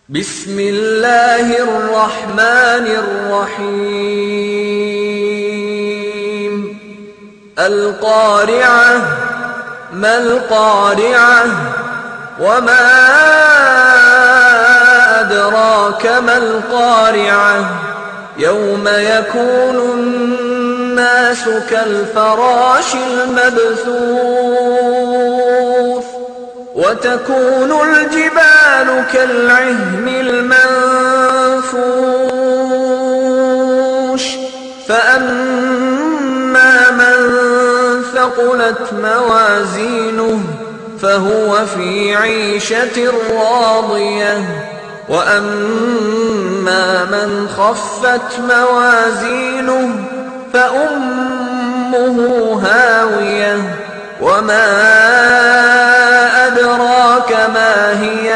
بسم الله الرحمن الرحيم القارعة ما القارعة وما أدراك ما القارعة يوم يكون الناس كالفراش المبثوث وتكون الجبال كالعهن المنفوش فأما من ثقلت موازينه فهو في عيشة راضية وأما من خفت موازينه فأمه هاوية وما أدراك ما هي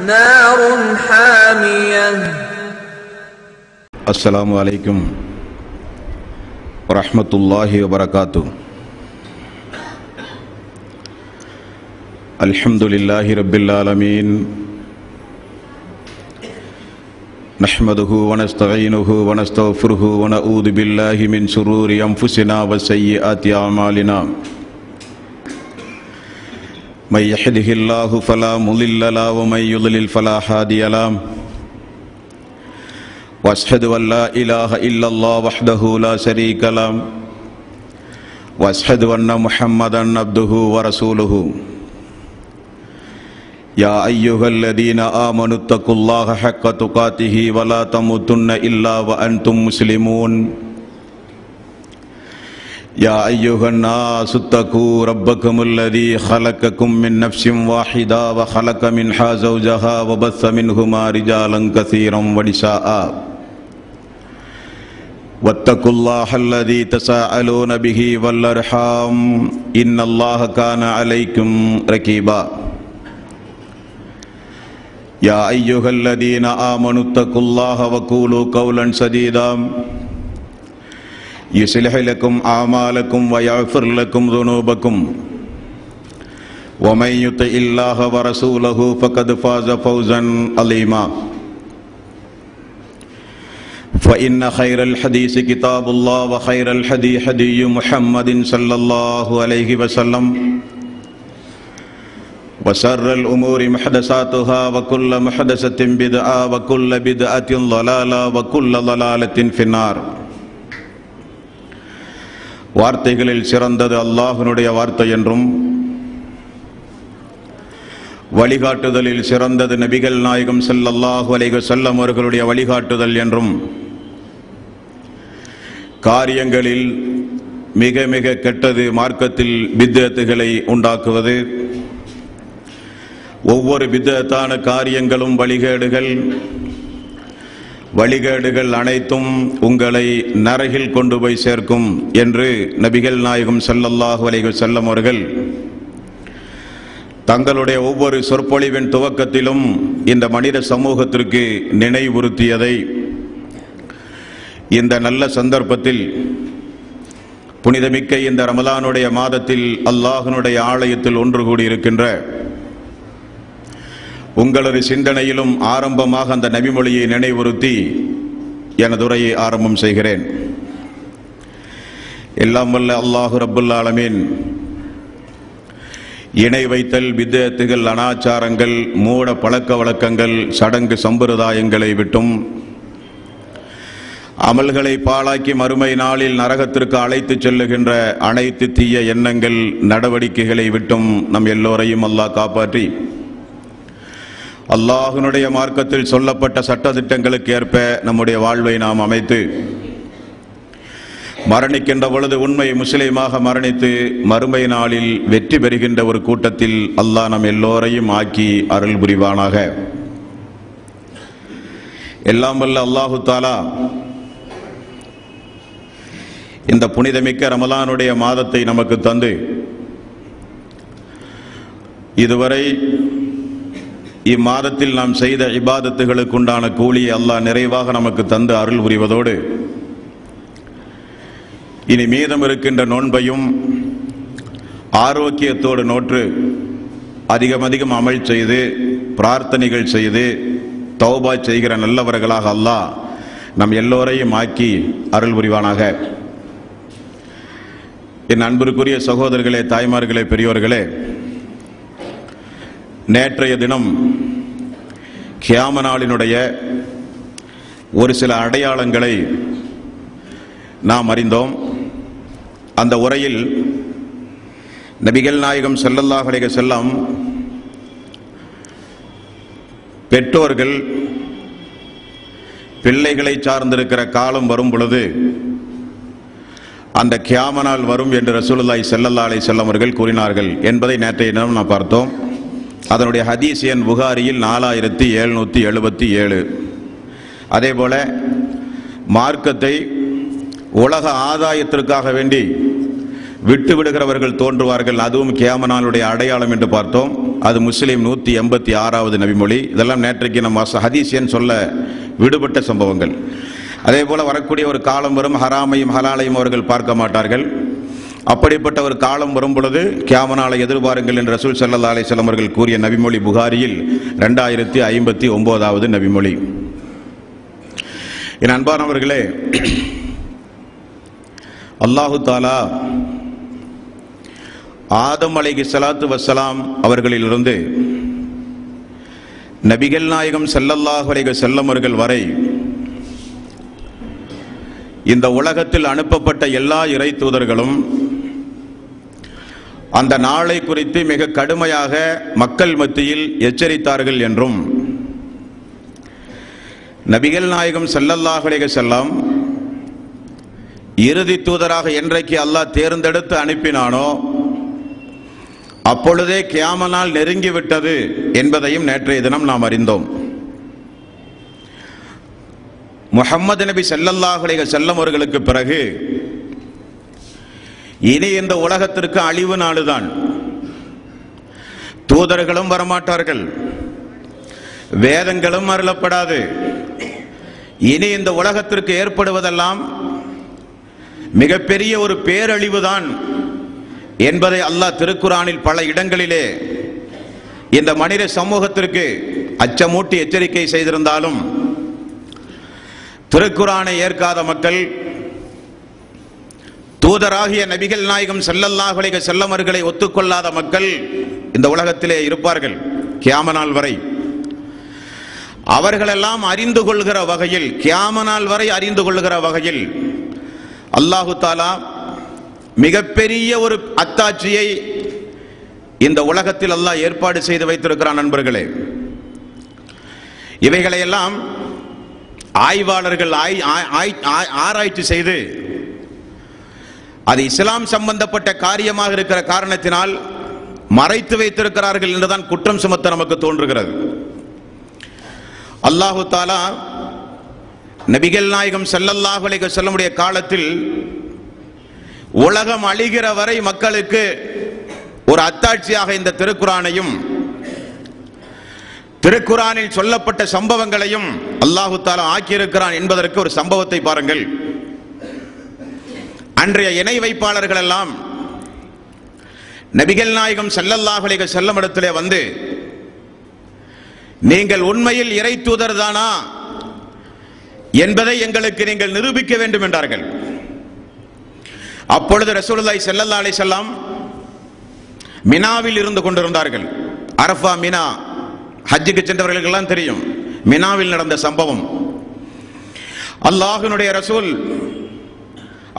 نار حامية. السلام عليكم ورحمة الله وبركاته. الحمد لله رب العالمين نحمده ونستعينه ونستغفره ونعوذ بالله من شرور أنفسنا وسيئات أعمالنا من يهده الله فلا مضل له ومن يضلل فلا هادي له واشهد ان لا اله الا الله وحده لا شريك له واشهد ان محمدا عبده ورسوله يا ايها الذين امنوا اتقوا الله حق تقاته ولا تموتن الا وانتم مسلمون يا أيها الناس اتقوا ربكم الذي خلقكم من نفس واحدة وخلق منها زوجها وبث منهما رجالا كثيرا ونساء واتقوا الله الذي تساءلون به والأرحام إن الله كان عليكم رقيبا يا أيها الذين آمنوا اتقوا الله وقولوا قولا سديدا يصلح لكم أعمالكم ويغفر لكم ذنوبكم ومن يطع الله ورسوله فقد فاز فوزا عظيما فإن خير الحديث كتاب الله وخير الهدي هدي محمد صلى الله عليه وسلم وشر الأمور محدثاتها وكل محدثة بدعة وكل بدعة ضلالة وكل ضلالة في النار. வார்த்தைகளில் சிறந்தது அல்லாஹ்வினுடைய வார்த்தை என்றும் வழிகாட்டுதலில் சிறந்தது நபிகள் நாயகம் ஸல்லல்லாஹு அலைஹி வஸல்லம் அவர்களுடைய வழிகாட்டுதல் என்றும் காரியங்களில் மிக மிக கெட்டது மார்க்கத்தில் பித்அத்துகளை உண்டாக்குவது, ஒவ்வொரு பித்அத்தான காரியங்களும் வழிகேடுகள் அனைத்தும் உங்களை நரகில் கொண்டு போய் சேர்க்கும் என்று நபிகள் நாயகம் ஸல்லல்லாஹு அலைஹி வஸல்லம் அவர்கள் தங்களுடைய ஒவ்வொரு சொற்பொழிவின் துவக்கத்திலும் இந்த மனித சமூகத்திற்கு நினைவுறுத்தியதை இந்த நல்ல சந்தர்ப்பத்தில் புனிதமிக்க இந்த ரமலானுடைய மாதத்தில் அல்லாஹ்வினுடைய ஆலயத்தில் ஒன்று கூடியிருக்கின்ற உங்களது சிந்தனையிலும் ஆரம்பமாக அந்த நபிமொழியை நினைவுறுத்தி எனது உரையை ஆரம்பம் செய்கிறேன். எல்லாம் வல்ல அல்லாஹு ரப்புல் ஆலமீன் இணை வைத்தல், பித்அத்துகள், அனாச்சாரங்கள், மூட பழக்க வழக்கங்கள், சடங்கு சம்பிரதாயங்களை விட்டும் அமல்களை பாழாக்கி மறுமை நாளில் நரகத்திற்கு அழைத்துச் செல்லுகின்ற அனைத்து தீய எண்ணங்கள், நடவடிக்கைகளை விட்டும் நம் எல்லோரையும் அல்லாஹ் காப்பாற்றி அல்லாஹ்வினுடைய மார்க்கத்தில் சொல்லப்பட்ட சட்டதிட்டங்களுக்கு ஏற்ப நம்முடைய வாழ்வை நாம் அமைத்து மரணிக்கின்ற பொழுது உண்மை முஸ்லிமாக மரணித்து மறுமை நாளில் வெற்றி பெறுகின்ற ஒரு கூட்டத்தில் அல்லாஹ் நம் எல்லோரையும் ஆக்கி அருள் புரிவானாக. எல்லாம் வல்ல அல்லாஹு தஆலா இந்த புனிதமிக்க ரமலானுடைய மாதத்தை நமக்கு தந்து இதுவரை இம்மாதத்தில் நாம் செய்த இபாதத்துகளுக்கு உண்டான கூலியை அல்லாஹ் நிறைவாக நமக்கு தந்து அருள் புரிவதோடு இனி மீதம் இருக்கின்ற நோன்பையும் ஆரோக்கியத்தோடு நோற்று அதிகம் அமல் செய்து பிரார்த்தனைகள் செய்து தௌபா செய்கிற நல்லவர்களாக அல்லாஹ் நம் எல்லோரையும் ஆக்கி அருள் புரிவானாக. என் அன்பிற்குரிய சகோதரர்களே, தாய்மார்களே, பெரியோர்களே, நேற்றைய தினம் கியாம நாளினுடைய ஒரு சில அடையாளங்களை நாம் அறிந்தோம். அந்த உரையில் நபிகள் நாயகம் ஸல்லல்லாஹு அலைஹி வஸல்லம் பெற்றோர்கள் பிள்ளைகளை சார்ந்திருக்கிற காலம் வரும் பொழுது அந்த கியாம நாள் வரும் என்று ரசூலுல்லாஹி ஸல்லல்லாஹு அலைஹி வஸல்லம் அவர்கள் கூறினார்கள் என்பதை நேற்றைய தினம் நாம் பார்த்தோம். அதனுடைய ஹதீஸ் எண் புகாரியில் 4777. அதேபோல மார்க்கத்தை உலக ஆதாயத்திற்காக வேண்டி விட்டு விடுகிறவர்கள் தோன்றுவார்கள், அதுவும் கியாம நாளுடைய அடையாளம் என்று பார்த்தோம். அது முஸ்லிம் 186வது நபிமொழி. இதெல்லாம் நேற்றைக்கு நம்ம ஹதீஸ் எண் சொல்ல விடுபட்ட சம்பவங்கள். அதே போல வரக்கூடிய ஒரு காலம் வரும், ஹராமையும் ஹலாலையும் அவர்கள் பார்க்க மாட்டார்கள். அப்படிப்பட்ட ஒரு காலம் வரும் பொழுது கியாம நாளை எதிர்பாருங்கள் என்று ரசூல் ஸல்லல்லாஹு அலைஹி வஸல்லம் அவர்கள் கூறிய நபிமொழி புகாரியில் 2059வது நபிமொழி. என் அன்பானவர்களே, அல்லாஹு தாலா ஆதம் அலைஹிஸ்ஸலாத்து வஸ்ஸலாம் அவர்களிலிருந்து நபிகள் நாயகம் ஸல்லல்லாஹு அலைஹி வஸல்லம் அவர்கள் வரை இந்த உலகத்தில் அனுப்பப்பட்ட எல்லா இறை தூதர்களும் அந்த நாளை குறித்து மிக கடுமையாக மக்கள் மத்தியில் எச்சரித்தார்கள் என்றும், நபிகள் நாயகம் ஸல்லல்லாஹு அலைஹி வஸல்லம் இறுதி தூதராக என்றைக்கு அல்லாஹ் தேர்ந்தெடுத்து அனுப்பினானோ அப்பொழுதே கியாம நாள் நெருங்கிவிட்டது என்பதையும் நேற்றைய தினம் நாம் அறிந்தோம். முஹம்மது நபி ஸல்லல்லாஹு அலைஹி வஸல்லம் அவர்களுக்கு பிறகு இனி இந்த உலகத்திற்கு அழிவு நாளுதான். தூதர்களும் வரமாட்டார்கள், வேதங்களும் அருளப்படாது. இனி இந்த உலகத்திற்கு ஏற்படுவதெல்லாம் மிகப்பெரிய ஒரு பேரழிவுதான் என்பதை அல்லாஹ் திருக்குரானில் பல இடங்களிலே இந்த மனித சமூகத்திற்கு அச்சமூட்டி எச்சரிக்கை செய்திருந்தாலும், திருக்குரானை ஏற்காத மக்கள், தூதராகிய நபிகள் நாயகம் ஸல்லல்லாஹு அலைஹி வஸல்லம் அவர்களை ஒத்துக்கொள்ளாத மக்கள் இந்த உலகத்திலே இருப்பார்கள் கியாம நாள் வரை. அவர்களெல்லாம் அறிந்து கொள்கிற வகையில், கியாம நாள் வரை அறிந்து கொள்கிற வகையில் அல்லாஹு தாலா மிகப்பெரிய ஒரு அத்தாட்சியை இந்த உலகத்தில் அல்லாஹ் ஏற்பாடு செய்து வைத்திருக்கிறான். நண்பர்களே, இவைகளையெல்லாம் ஆய்வாளர்கள் ஆராய்ச்சி செய்து அது இஸ்லாம் சம்பந்தப்பட்ட காரியமாக இருக்கிற காரணத்தினால் மறைத்து வைத்திருக்கிறார்கள் என்றுதான் குற்றம் சுமத்த நமக்கு தோன்றுகிறது. அல்லாஹு தாலா நபிகள் நாயகம் ஸல்லல்லாஹு அலைஹி வஸல்லம் உடைய காலத்தில் உலகம் அழிகிற வரை மக்களுக்கு ஒரு அத்தாட்சியாக இந்த திருக்குரானையும் திருக்குரானில் சொல்லப்பட்ட சம்பவங்களையும் அல்லாஹு தஆலா ஆக்கியிருக்கிறான் என்பதற்கு ஒரு சம்பவத்தை பாருங்கள். அன்றைய இணை வைப்பாளர்கள் எல்லாம் நபிகள் நாயகம் ஸல்லல்லாஹு அலைஹி வஸல்லம் இடத்திலே வந்து, நீங்கள் உண்மையில் இறை தூதர் தானா என்பதை எங்களுக்கு நீங்கள் நிரூபிக்க வேண்டும் என்றார்கள். அப்பொழுது ரசூலுல்லாஹி ஸல்லல்லாஹு அலைஹி வஸல்லம் மினாவில் இருந்து கொண்டிருந்தார்கள். அரஃபா, மினா, ஹஜ்ஜுக்கு சென்றவர்களுக்கெல்லாம் தெரியும் மினாவில் நடந்த சம்பவம். அல்லாஹ்வினுடைய ரசூல்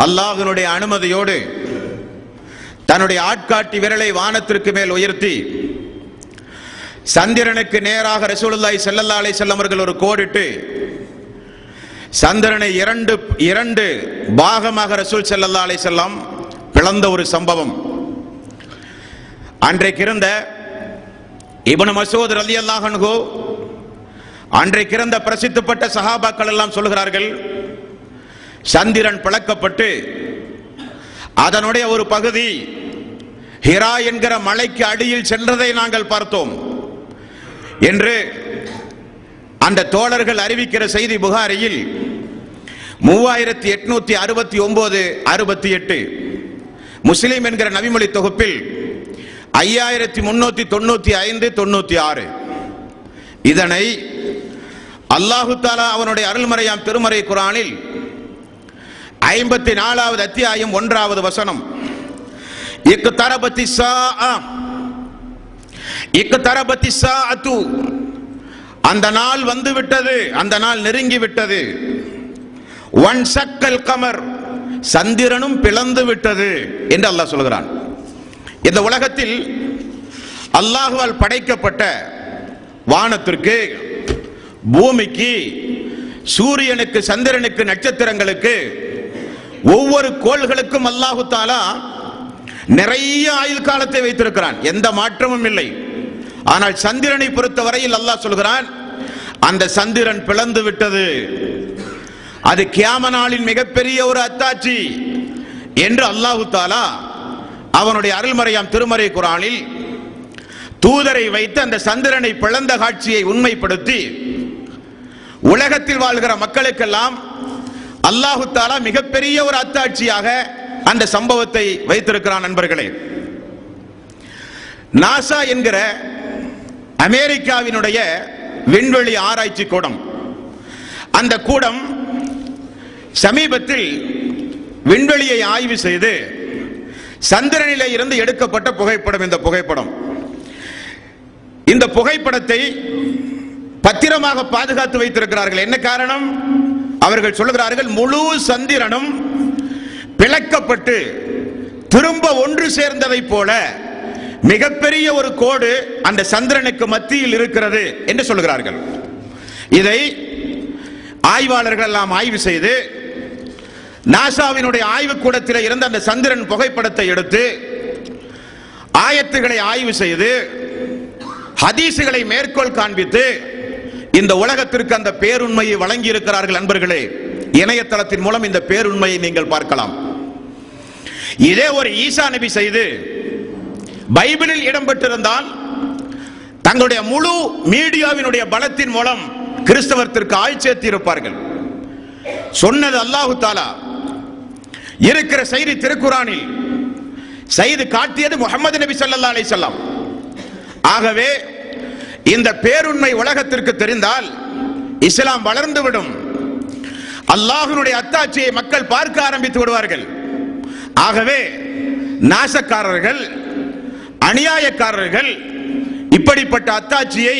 அல்லாஹ்வினுடைய அனுமதியோடு தன்னுடைய ஆட்காட்டி விரலை வானத்திற்கு மேல் உயர்த்தி சந்திரனுக்கு நேராக ரசூலுல்லாஹி ஸல்லல்லாஹு அலைஹி வஸல்லம் அவர்கள் ஒரு கோடிட்டு சந்திரனை இரண்டு பாகமாக ரசூல் ஸல்லல்லாஹு அலைஹி வஸல்லம் பிளந்த ஒரு சம்பவம். அன்றைக்கு இருந்த இப்னு மஸ்ஊத் ரலியல்லாஹு அன்ஹு, அன்றைக்கு இருந்த பிரசித்தப்பட்ட சஹாபாக்கள் எல்லாம் சொல்கிறார்கள், சந்திரன் பிளக்கப்பட்டு அதனுடைய ஒரு பகுதி ஹிரா என்கிற மலைக்கு அடியில் சென்றதை நாங்கள் பார்த்தோம் என்று அந்த தோழர்கள் அறிவிக்கிற செய்தி புகாரியில் 3869-68, முஸ்லிம் என்கிற நபிமொழி தொகுப்பில் 5395-96. இதனை அல்லாஹு தஆலா அவனுடைய அருள்மறையாம் திருமறை குர்ஆனில் 54வது அத்தியாயம் 1வது வசனம், இக்தரபத்தி ஸாஅத்து, அந்த நாள் வந்து விட்டது, அந்த நாள் நெருங்கி விட்டது. வன்ஷக்கல் கமர், சந்திரனும் பிளந்து விட்டது என்று அல்லாஹ் சொல்கிறான். இந்த உலகத்தில் அல்லாஹ்வால் படைக்கப்பட்ட வானத்திற்கு, பூமிக்கு, சூரியனுக்கு, சந்திரனுக்கு, நட்சத்திரங்களுக்கு, ஒவ்வொரு கோள்களுக்கும் அல்லாஹு தஆலா நிறைய ஆயுள் காலத்தை வைத்திருக்கிறான். எந்த மாற்றமும் இல்லை. ஆனால் சந்திரனை பொறுத்தவரையில் அல்லாஹ் சொல்கிறான், அந்த சந்திரன் பிளந்து விட்டது, அது கியாம நாளின் மிகப்பெரிய ஒரு அத்தாட்சி என்று அல்லாஹு தஆலா அவனுடைய அருள்மறையாம் திருமறை குர்ஆனில் தூதரை வைத்து அந்த சந்திரனை பிளந்த காட்சியை உண்மைப்படுத்தி உலகத்தில் வாழ்கிற மக்களுக்கெல்லாம் அல்லாஹு தஆலா மிகப்பெரிய ஒரு அத்தாட்சியாக அந்த சம்பவத்தை வைத்திருக்கிறான். நண்பர்களே, நாசா என்கிற அமெரிக்காவினுடைய விண்வெளி ஆராய்ச்சி கூடம், அந்த கூடம் சமீபத்தில் விண்வெளியை ஆய்வு செய்து சந்திரனிலே இருந்து எடுக்கப்பட்ட புகைப்படம். இந்த புகைப்படத்தை பத்திரமாக பாதுகாத்து வைத்திருக்கிறார்கள். என்ன காரணம்? அவர்கள் சொல்லுகிறார்கள், முழு சந்திரனும் பிளக்கப்பட்டு திரும்ப ஒன்று சேர்ந்ததை போல மிகப்பெரிய ஒரு கோடு அந்த சந்திரனுக்கு மத்தியில் இருக்கிறது என்று சொல்லுகிறார்கள். இதை ஆய்வாளர்கள் எல்லாம் ஆய்வு செய்து நாசாவினுடைய ஆய்வுக்கூடத்தில் இருந்த அந்த சந்திரன் புகைப்படத்தை எடுத்து ஆயத்துகளை ஆய்வு செய்து ஹதீசுகளை மேற்கோள் காண்பித்து இந்த உலகத்திற்கு அந்த பேருண்மையை வழங்கி இருக்கிறார்கள். நண்பர்களே, இணையதளத்தின் மூலம் இந்த பேருண்மையை நீங்கள் பார்க்கலாம். இதே ஒரு ஈசா நபி செய்து பைபிளில் இடம்பெற்றிருந்தால் தங்களுடைய முழு மீடியாவினுடைய பலத்தின் மூலம் கிறிஸ்தவத்திற்கு ஆள் சேர்த்து இருப்பார்கள். சொன்னது அல்லாஹு தஆலா, இருக்கிற செய்தி திருக்குர்ஆனில், செய்து காட்டியது முஹம்மது நபி ஸல்லல்லாஹு அலைஹி வஸல்லம். ஆகவே இந்த பேருண்மை உலகத்திற்கு தெரிந்தால் இஸ்லாம் வளர்ந்துவிடும். அல்லாஹ்வுடைய அத்தாட்சியை மக்கள் பார்க்க ஆரம்பித்து விடுவார்கள். ஆகவே நாசக்காரர்கள், அநியாயக்காரர்கள் இப்படிப்பட்ட அத்தாட்சியை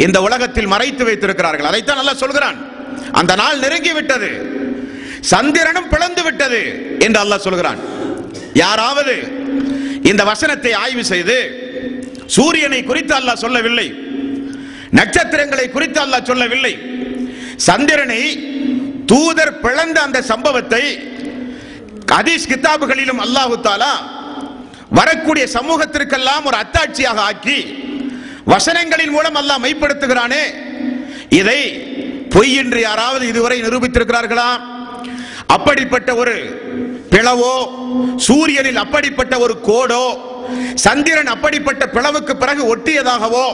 இந்த உலகத்தில் மறைத்து வைத்திருக்கிறார்கள். அதைத்தான் அல்லாஹ் சொல்கிறான், அந்த நாள் நெருங்கி விட்டது, சந்திரனும் பிளந்து விட்டது என்று அல்லாஹ் சொல்கிறான். யாராவது இந்த வசனத்தை ஆய்வு செய்து சூரியனை குறித்து அல்லாஹ் சொல்லவில்லை, நட்சத்திரங்களை குறித்து அல்லாஹ் சொல்லவில்லை, சந்திரனை தூதர் பிளந்த அந்த சம்பவத்தை ஹதீஸ் கிதாபுகளிலும் அல்லாஹு தஆலா வரக்கூடிய சமூகத்திற்கெல்லாம் ஒரு அத்தாட்சியாக ஆக்கி வசனங்களின் மூலம் அல்லாஹ் மெய்ப்படுத்துகிறானே, இதை பொய் என்று யாராவது இதுவரை நிரூபித்திருக்கிறார்களா? அப்படிப்பட்ட ஒரு பிளவோ, சூரியனில் அப்படிப்பட்ட ஒரு கோடோ, சந்திரன் அப்படிப்பட்ட பிளவுக்கு பிறகு ஒட்டியதாகவோ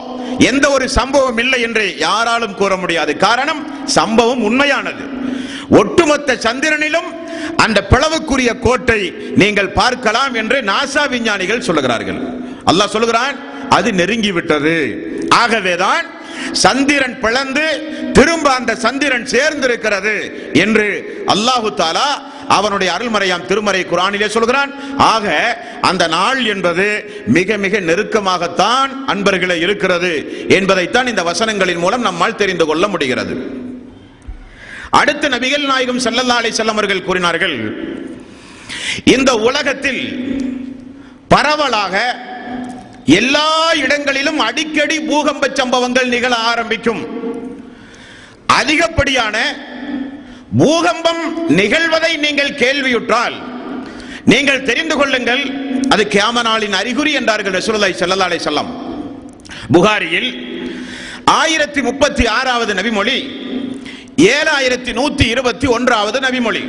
எந்த ஒரு சம்பவம் இல்லை என்று யாராலும் கூற முடியாது. காரணம், சம்பவம் உண்மையானது. ஒட்டுமொத்த சந்திரனிலும் அந்த பிளவுக்குரிய கோட்டை நீங்கள் பார்க்கலாம் என்று நாசா விஞ்ஞானிகள் சொல்லுகிறார்கள். அல்லாஹ் சொல்லுகிறான், அது நெருங்கி விட்டது. ஆகவேதான் சந்திரன் பிளந்து திரும்ப அந்த சந்திரன் சேர்ந்திருக்கிறது என்று அல்லாஹு தஆலா அவனுடைய அருள்மறையாம் திருமறை குர்ஆனிலே சொல்கிறான். ஆக அந்த நாள் என்பது மிக மிக நெருக்கமாகத்தான் அன்பர்களே இருக்கிறது என்பதைத்தான் இந்த வசனங்களின் மூலம் நம்மால் தெரிந்து கொள்ள முடிகிறது. அடுத்து நபிகள் நாயகம் ஸல்லல்லாஹு அலைஹி வஸல்லம் அவர்கள் கூறினார்கள், இந்த உலகத்தில் பரவலாக எல்லா இடங்களிலும் அடிக்கடி பூகம்ப சம்பவங்கள் நிகழ ஆரம்பிக்கும். அதிகப்படியான பூகம்பம் நிகழ்வதை நீங்கள் கேள்வியுற்றால் நீங்கள் தெரிந்து கொள்ளுங்கள், அது கியாம நாளின் அறிகுறி என்றார்கள் ரசூலுல்லாஹி ஸல்லல்லாஹு அலைஹி வஸல்லம். புகாரியில் 1036வது நபிமொழி, 7121வது நபிமொழி.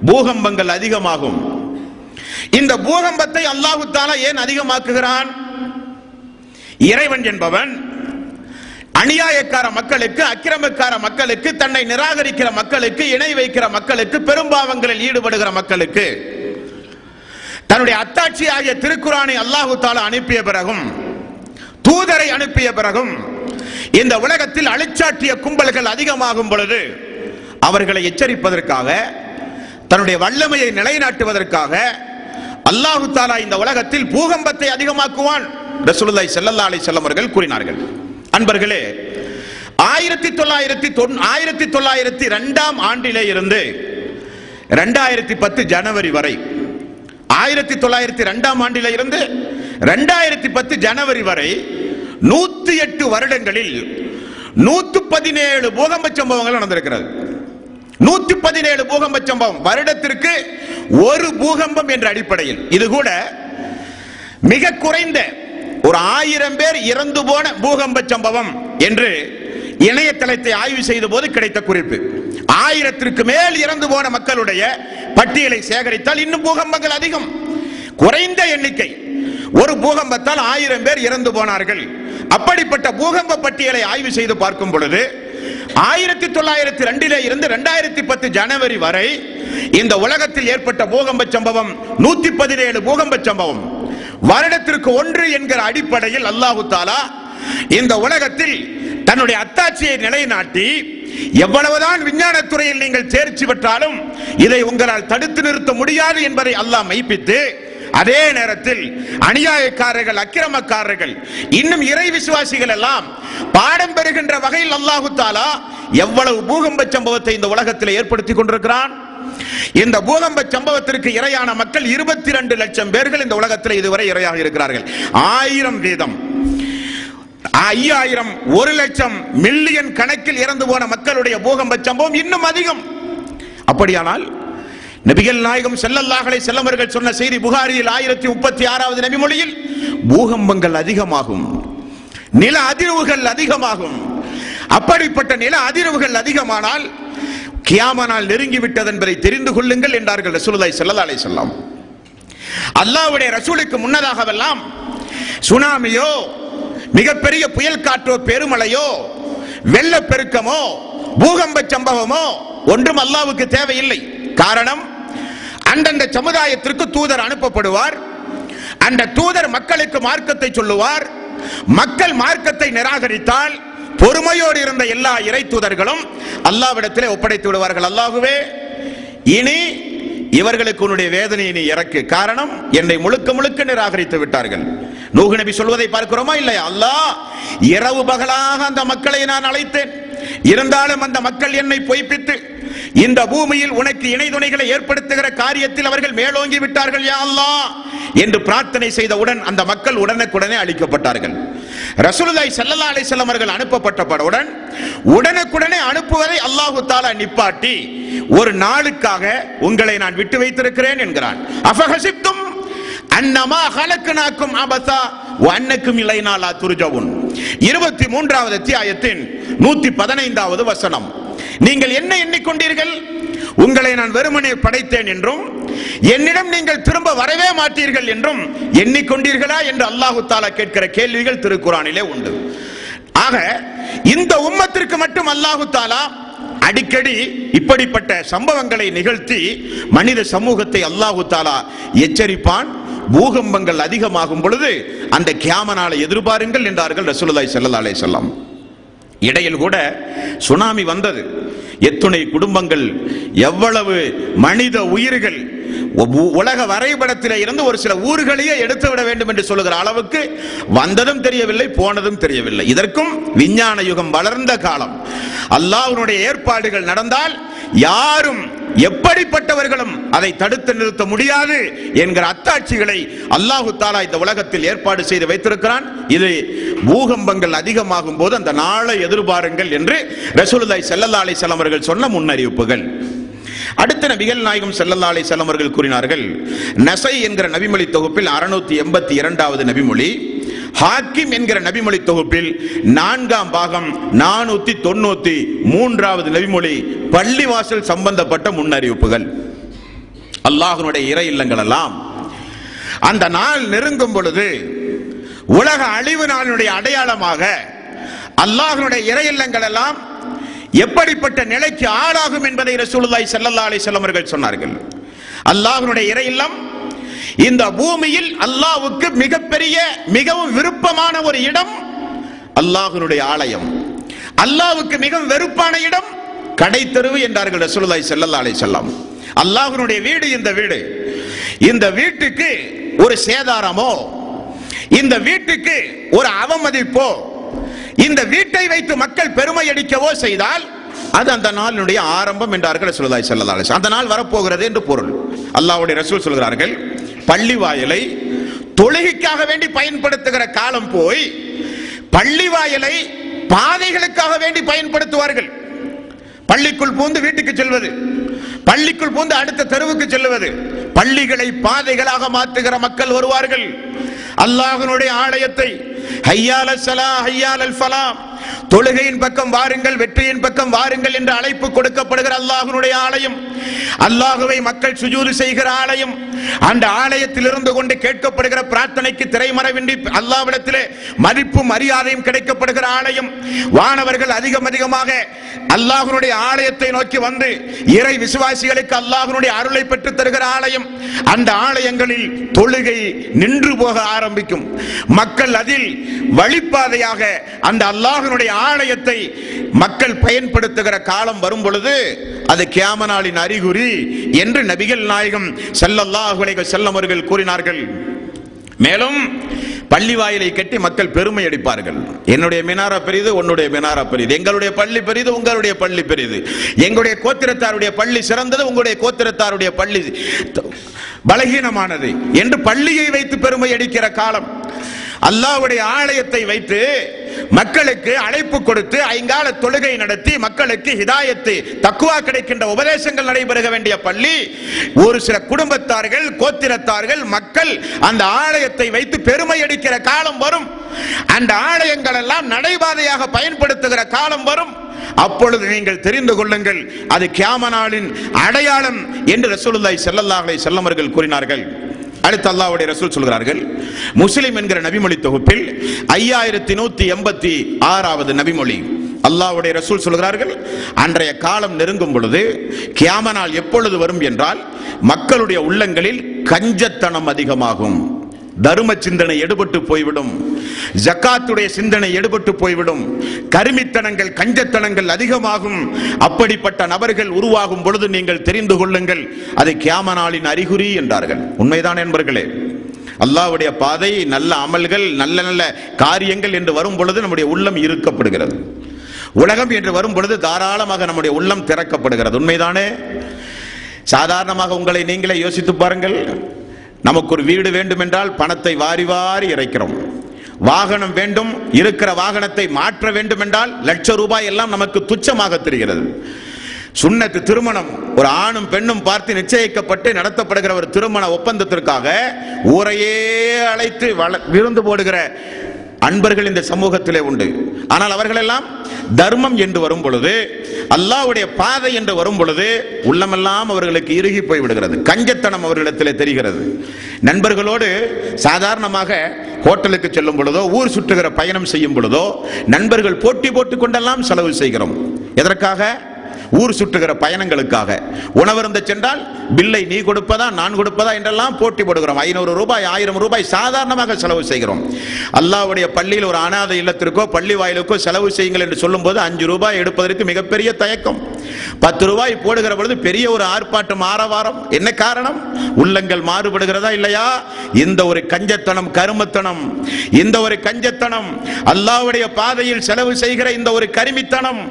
பூகம்பங்கள் அதிகமாகும். இந்த பூகம்பத்தை அல்லாஹு தஆலா ஏன் அதிகமாக்குகிறான்? இறைவன் என்பவன் அநியாயக்கார மக்களுக்கு, அக்கிரமக்கார மக்களுக்கு, தன்னை நிராகரிக்கிற மக்களுக்கு, இணை வைக்கிற மக்களுக்கு, பெரும்பாவங்களில் ஈடுபடுகிற மக்களுக்கு தன்னுடைய அத்தாட்சி ஆகிய திருக்குர்ஆனை அல்லாஹு தஆலா அனுப்பிய பிறகும், தூதரை அனுப்பிய பிறகும் இந்த உலகத்தில் அழிச்சாட்டிய கும்பல்கள் அதிகமாகும் பொழுது அவர்களை எச்சரிப்பதற்காக, தன்னுடைய வல்லமையை நிலைநாட்டுவதற்காக அல்லாஹு தஆலா இந்த உலகத்தில் பூகம்பத்தை அதிகமாக்குவான். ரசூலுல்லாஹி ஸல்லல்லாஹு அலைஹி வஸல்லம் அவர்கள் கூறினார்கள். அன்பர்களே, 1902ஆம் ஆண்டிலே இருந்து 2010 ஜனவரி வரை, 1902ஆம் ஆண்டிலே இருந்து 2010 ஜனவரி வரை 108 வருடங்களில் 117 பூகம்ப சம்பவங்கள் நடந்திருக்கிறது. 117 பூகம்ப சம்பவம், வருடத்திற்கு ஒரு பூகம்பம் என்ற அடிப்படையில். இது கூட மிக குறைந்த ஒரு 1000 பேர் இறந்து போன பூகம்ப சம்பவம் என்று இணையதளத்தை ஆய்வு செய்த போது கிடைத்த குறிப்பு. 1000ற்கு மேல் இறந்து போன மக்களுடைய பட்டியலை சேகரித்தால் இன்னும் பூகம்பங்கள் அதிகம். குறைந்த எண்ணிக்கை, ஒரு பூகம்பத்தால் 1000 பேர் இறந்து போனார்கள். அப்படிப்பட்ட பூகம்ப பட்டியலை ஆய்வு செய்து பார்க்கும் பொழுது 1902 இருந்து 2010 ஜனவரி வரை இந்த உலகத்தில் ஏற்பட்ட பூகம்ப சம்பவம் 117 பூகம்ப சம்பவம். வருடத்திற்கு ஒன்று என்கிற அடிப்படையில் அல்லாஹு தஆலா இந்த உலகத்தில் தன்னுடைய அத்தாட்சியை நிலைநாட்டி, எவ்வளவுதான் விஞ்ஞானத் துறையில் நீங்கள் தேர்ச்சி பெற்றாலும் இதை உங்களால் தடுத்து நிறுத்த முடியாது என்பதை அல்லாஹ் மெய்ப்பித்து, அதே நேரத்தில் அநியாயக்காரர்கள், அக்கிரமக்காரர்கள், இன்னும் இறை விசுவாசிகள் எல்லாம் பாடம் பெறுகின்ற வகையில் அல்லாஹு தஆலா எவ்வளவு பூகம்ப சம்பவத்தை இந்த உலகத்தில் ஏற்படுத்தி கொண்டிருக்கிறான். இந்த பூகம்ப சம்பவத்திற்கு இரையான மக்கள் 22 லட்சம் பேர்கள் இந்த உலகத்தில் இதுவரை இரையாக இருக்கிறார்கள். 1000 வீதம், 5000, 1 லட்சம், மில்லியன் கணக்கில் இறந்து போன மக்களுடைய பூகம்ப சம்பவம் இன்னும் அதிகம். அப்படியானால் நபிகள் நாயகம் ஸல்லல்லாஹு அலைஹி வஸல்லம் அவர்கள் சொன்ன செய்தி புகாரியில் 1036வது நபிமொழியில் பூகம்பங்கள் அதிகமாகும், நில அதிர்வுகள் அதிகமாகும். அப்படிப்பட்ட நில அதிர்வுகள் அதிகமானால் கியாமத் நாள் நெருங்கிவிட்டது என்பதை தெரிந்து கொள்ளுங்கள் என்றார்கள் ரசூலுல்லாஹி ஸல்லல்லாஹு அலைஹி வஸல்லம். அல்லாஹ்வுடைய ரசூலுக்கு முன்னதாகவெல்லாம் சுனாமியோ, மிகப்பெரிய புயல் காற்றோ, பெருமழையோ, வெள்ளப்பெருக்கமோ, பூகம்ப சம்பவமோ ஒன்றும் அல்லாஹ்வுக்கு தேவையில்லை. காரணம், அந்தந்த சமுதாயத்திற்கு தூதர் அனுப்பப்படுவார். அந்த தூதர் மக்களுக்கு மார்க்கத்தை சொல்லுவார். மக்கள் மார்க்கத்தை நிராகரித்தால் பொறுமையோடு இருந்த எல்லா இறை தூதர்களும் அல்லாஹ்விடத்திலே ஒப்படைத்து விடுவார்கள். அல்லாஹ்வே, இனி இவர்களுக்கு உன்னுடைய வேதனையை நீ இறக்கு. காரணம், என்னை முழுக்க முழுக்க நிராகரித்து விட்டார்கள். நூஹ் நபி சொல்வதை பார்க்கிறோமா இல்லையா? அல்லாஹ், இரவு பகலாக அந்த மக்களை நான் அழைத்தேன், இருந்தாலும் அந்த மக்கள் என்னை பொய்ப்பித்து இந்த பூமியில் உனக்கு இணை துணைகளை ஏற்படுத்துகிற காரியத்தில் அவர்கள் மேலோங்கி விட்டார்கள் யா அல்லாஹ் என்று பிரார்த்தனை செய்தவுடன் அந்த மக்கள் உடனுக்குடனே அழிக்கப்பட்டார்கள். ரசூலுல்லாஹி ஸல்லல்லாஹு அலைஹி வஸல்லம் அவர்கள் அனுப்பப்பட்டவுடன் உடனுக்குடனே அனுப்புவதை அல்லாஹு தஆலா நிப்பாட்டி, ஒரு நாளுக்காக உங்களை நான் விட்டு வைத்திருக்கிறேன் என்கிறான். அஃபஹஸிப்தும் அன்னமா ஹலக்னாக்கும் அபஸா வ அன்னக்கும் இலைனா லா துர்ஜவுன். 23வது அத்தியாயத்தின் 115வது வசனம். நீங்கள் என்ன எண்ணிக்கொண்டீர்கள்? உங்களை நான் வெறுமனே படைத்தேன் என்றும் என்னிடம் நீங்கள் திரும்ப வரவே மாட்டீர்கள் என்றும் எண்ணிக்கொண்டீர்களா என்று அல்லாஹு தஆலா கேட்கிற கேள்விகள் திருக்குர்ஆனிலே உண்டு. ஆக இந்த உம்மத்திற்கு மட்டும் அல்லாஹு தஆலா அடிக்கடி இப்படிப்பட்ட சம்பவங்களை நிகழ்த்தி மனித சமூகத்தை அல்லாஹு தஆலா எச்சரிப்பான். பூகம்பங்கள் அதிகமாகும் பொழுது அந்த கியாமத் நாளை எதிர்பாருங்கள் என்றார்கள் ரசூலுல்லாஹி ஸல்லல்லாஹு அலைஹி வஸல்லம். இடையில் கூட சுனாமி வந்தது. எத்துணை குடும்பங்கள், எவ்வளவு மனித உயிர்கள், உலக வரைபடத்திலே இருந்து ஒரு சில ஊர்களையே எடுத்து விட வேண்டும் என்று சொல்லுகிற அளவுக்கு வந்ததும் தெரியவில்லை, போனதும் தெரியவில்லை. இதற்கும் விஞ்ஞான யுகம் வளர்ந்த காலம். அல்லாஹ்வுடைய ஏற்பாடுகள் நடந்தால் யாரும், எப்படிப்பட்டவர்களும் அதை தடுத்து நிறுத்த முடியாது என்கிற அத்தாட்சிகளை அல்லாஹு தஆலா இந்த உலகத்தில் ஏற்பாடு செய்து வைத்திருக்கிறான். இது பூகம்பங்கள் அதிகமாகும் போது அந்த நாளை எதிர்பாருங்கள் என்று ரசூலுல்லாஹி ஸல்லல்லாஹு அலைஹி வஸல்லம் அவர்கள் சொன்ன முன்னறிவிப்புகள். அடுத்த நபிகள் நாயகம் ஸல்லல்லாஹு அலைஹி வஸல்லம் அவர்கள் கூறினார்கள், நஸை என்கிற நபிமொழி தொகுப்பில் 682வது நபிமொழி, ஹாக்கிம் என்கிற நபிமொழி தொகுப்பில் 4ஆம் பாகம் 493வது நபிமொழி, பள்ளிவாசல் சம்பந்தப்பட்ட முன்னறிவிப்புகள். அல்லாஹ்வுடைய இறை இல்லங்கள் எல்லாம் அந்த நாள் நெருங்கும் பொழுது உலக அழிவு நாளுடைய அடையாளமாக அல்லாஹ்வுடைய இறை இல்லங்கள் எல்லாம் எப்படிப்பட்ட நிலைக்கு ஆளாகும் என்பதை ரசூலுல்லாஹி ஸல்லல்லாஹு அலைஹி வஸல்லம் அவர்கள் சொன்னார்கள். அல்லாஹ்வுடைய இறை இல்லம் இந்த பூமியில் அல்லாஹ்வுக்கு மிகப்பெரிய, மிகவும் விருப்பமான ஒரு இடம் அல்லாஹ்வுடைய ஆலயம். அல்லாஹ்வுக்கு மிகவும் வெறுப்பான இடம் கடை தெருவு என்றார்கள் ரசூலுல்லாஹி ஸல்லல்லாஹு அலைஹி வஸல்லம். அல்லாஹ்வுடைய வீடு இந்த வீடு. இந்த வீட்டுக்கு ஒரு சேதாரமோ, இந்த வீட்டுக்கு ஒரு அவமதிப்போ, இந்த வீட்டை வைத்து மக்கள் பெருமை அடிக்கவோ செய்தால் அது அந்த நாளினுடைய ஆரம்பம் என்றார்கள் ரசூலுல்லாஹி ஸல்லல்லாஹு அலைஹி வஸல்லம். அந்த நாள் வரப்போகிறது என்று பொருள். அல்லாஹ்வுடைய ரசூல் சொல்கிறார்கள், பள்ளி வாயிலை தொழுகைக்காக வேண்டி பயன்படுத்துகிற காலம் போய் பள்ளி வாயிலை பாதைகளுக்காக வேண்டி பயன்படுத்துவார்கள். பள்ளிக்குள் பூந்து வீட்டுக்கு செல்வது, பள்ளிக்குள் பூந்து அடுத்த தெருவுக்கு செல்வது, பள்ளிகளை பாதைகளாக மாற்றுகிற மக்கள் வருவார்கள். அல்லாஹ்வினுடைய ஆலயத்தை ஹய்யால ஸலா ஹய்யாலல் ஃபலாம், தொழுகையின் பக்கம் வாருங்கள், வெற்றியின் பக்கம் வாருங்கள் என்று அழைப்பு கொடுக்கப்படுகிற அல்லாஹ்வினுடைய ஆலயம், அல்லாஹ்வை மக்கள் சுஜூது செய்கிற ஆலயம், அந்த ஆலயத்தில் இருந்து கொண்டு கேட்கப்படுகிற பிரார்த்தனைக்கு திரைமறைவின்றி அல்லாஹ்விடத்திலே மதிப்பும் மரியாதையும் கிடைக்கப்படுகிற ஆலயம், வானவர்கள் அதிகமாக அல்லாஹ்வினுடைய ஆலயத்தை நோக்கி வந்து இறை விசுவாசிகளுக்கு அல்லாஹ்வினுடைய அருளை பெற்றுத் தருகிற ஆலயம். அந்த ஆலயங்களில் தொழுகை நின்று போக ஆரம்பிக்கும். மக்கள் அதில் வழிபாதையாக அந்த அல்லாஹ்வினுடைய ஆலயத்தை மக்கள் பயன்படுத்துகிற காலம் வரும் பொழுது அது கியாமத் நாளின் அறிகுறி என்று நபிகள் நாயகம் ஸல்லல்லாஹு அலைஹி வஸல்லம் அவர்கள் கூறினார்கள். மேலும் பள்ளி வாயிலை கட்டி மக்கள் பெருமை அடிப்பார்கள். என்னுடைய மினாரா பெரிது, உன்னுடைய மினாரா பெரிது, எங்களுடைய பள்ளி பெரிது, உங்களுடைய பள்ளி பெரிது, எங்களுடைய கோத்திரத்தாருடைய பள்ளி சிறந்தது, உங்களுடைய கோத்திரத்தாருடைய பள்ளி பலகீனமானது என்று பள்ளியை வைத்து பெருமை அடிக்கிற காலம். அல்லாஹ்வுடைய ஆலயத்தை வைத்து மக்களுக்கு அழைப்பு கொடுத்து ஐங்கால தொழுகை நடத்தி மக்களுக்கு ஹிதாயத்து தக்வா கிடைக்கின்ற உபதேசங்கள் நடைபெற வேண்டிய பள்ளி, ஒரு சில குடும்பத்தார்கள் கோத்திரத்தார்கள் மக்கள் அந்த ஆலயத்தை வைத்து பெருமை அடிக்கிற காலம் வரும். அந்த ஆலயங்கள் எல்லாம் நடைபாதையாக பயன்படுத்துகிற காலம் வரும். அப்பொழுது நீங்கள் தெரிந்து கொள்ளுங்கள், அது கியாமத் நாளின் அடையாளம் என்று ரசூலுல்லாஹி ஸல்லல்லாஹு அலைஹி வஸல்லம் அவர்கள் கூறினார்கள். அடுத்து அல்லாஹ்வுடைய ரசூல் சொல்கிறார்கள், முஸ்லிம் என்கிற நபிமொழி தொகுப்பில் 5186வது நபிமொழி, அல்லாஹ்வுடைய ரசூல் சொல்கிறார்கள், அன்றைய காலம் நெருங்கும் பொழுது கியாமத் நாள் எப்பொழுது வரும் என்றால் மக்களுடைய உள்ளங்களில் கஞ்சத்தனம் அதிகமாகும், தர்ம சிந்தனை எடுபட்டு போய்விடும், ஜக்காத்துடைய சிந்தனை எடுபட்டு போய்விடும், கருமித்தனங்கள் கஞ்சத்தனங்கள் அதிகமாகும். அப்படிப்பட்ட நபர்கள் உருவாகும் பொழுது நீங்கள் தெரிந்து கொள்ளுங்கள், அது கியாமத் நாளின் அறிகுறி என்றார்கள். உண்மைதான் என்பர்களே. அல்லாஹ்வுடைய பாதை, நல்ல அமல்கள், நல்ல நல்ல காரியங்கள் என்று வரும் பொழுது நம்முடைய உள்ளம் இருக்கப்படுகிறது. உலகம் என்று வரும் பொழுது தாராளமாக நம்முடைய உள்ளம் திறக்கப்படுகிறது. உண்மைதானே? சாதாரணமாக உங்களை நீங்களே யோசித்து பாருங்கள். நமக்கு ஒரு வீடு வேண்டும் என்றால் பணத்தை வாரி வாரி இறைக்கிறோம். வாகனம் வேண்டும், இருக்கிற வாகனத்தை மாற்ற வேண்டும் என்றால் லட்சம் ரூபாய் எல்லாம் நமக்கு துச்சமாக தெரிகிறது. சுன்னத்து திருமணம், ஒரு ஆணும் பெண்ணும் பார்த்து நிச்சயிக்கப்பட்டு நடத்தப்படுகிற ஒரு திருமண ஒப்பந்தத்திற்காக ஊரையே அழைத்து விருந்து போடுகிற அன்பர்கள் இந்த சமூகத்திலே உண்டு. ஆனால் அவர்கள் எல்லாம் தர்மம் என்று வரும் பொழுது, அல்லாஹ்வுடைய பாதை என்று வரும் பொழுது உள்ளமெல்லாம் அவர்களுக்கு இறுகி போய் விடுகிறது. கஞ்சத்தனம் அவர்களிடத்திலே தெரிகிறது. நண்பர்களோடு சாதாரணமாக ஹோட்டலுக்கு செல்லும் பொழுதோ, ஊர் சுற்றுகிற பயணம் செய்யும் பொழுதோ நண்பர்கள் போட்டி போட்டுக் கொண்டெல்லாம் செலவு செய்கிறோம். எதற்காக? ஊர் சுற்றுகிற பயணங்களுக்காக. உணவருந்த சென்றால் பில்லை நீ கொடுப்பதா நான் கொடுப்பதா என்றெல்லாம் போட்டி போடுகிறோம். 500 ரூபாய் 1000 ரூபாய் சாதாரணமாக செலவு செய்கிறோம். அல்லாஹ்வுடைய பள்ளியில் ஒரு அனாதை இல்லத்திற்கோ பள்ளி வாயிலுக்கோ செலவு செய்யுங்கள் என்று சொல்லும் போது 5 ரூபாய் எடுப்பதற்கு மிகப்பெரிய தயக்கம். 10 ரூபாய் போடுகிற பொழுது பெரிய ஒரு ஆர்ப்பாட்டம் ஆரவாரம். என்ன காரணம்? உள்ளங்கள் மாறுபடுகிறதா இல்லையா? இந்த ஒரு கஞ்சத்தனம், கருமத்தனம், இந்த ஒரு கஞ்சத்தனம், அல்லாஹ்வுடைய பாதையில் செலவு செய்கிற இந்த ஒரு கருமித்தனம்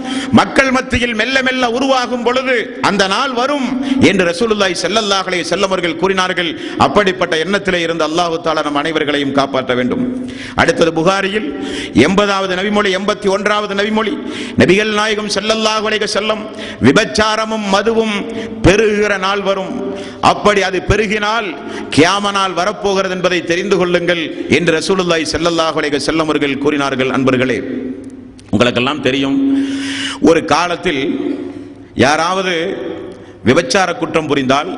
மக்கள் மத்தியில் மெல்ல மெல்ல உருவாகும் பொழுது அந்த நாள் வரும் என்று ரசூலுல்லாஹி ஸல்லல்லாஹு அலைஹி வஸல்லம் அவர்கள் கூறினார்கள். அப்படிப்பட்ட எண்ணத்திலே இருந்து அல்லாஹ் தஆலா நம் அனைவர்களையும் காப்பாற்ற வேண்டும். அடுத்தது புகாரியில் 80வது நபிமொழி, 81வது நபிமொழி, நபிகள் நாயகம் ஸல்லல்லாஹு அலைஹி வஸல்லம், விபச்சாரமும் மதுவும் பெருகுகிற நாள் வரும். அப்படி அது பெருகினால் கியாமத் நாள் வரப்போகிறது என்பதை தெரிந்து கொள்ளுங்கள் என்று ரசூலுல்லாஹி ஸல்லல்லாஹு அலைஹி வஸல்லம் அவர்கள் கூறினார்கள். அன்பர்களே, உங்களுக்கெல்லாம் தெரியும், ஒரு காலத்தில் யாராவது விபச்சார குற்றம் புரிந்தால்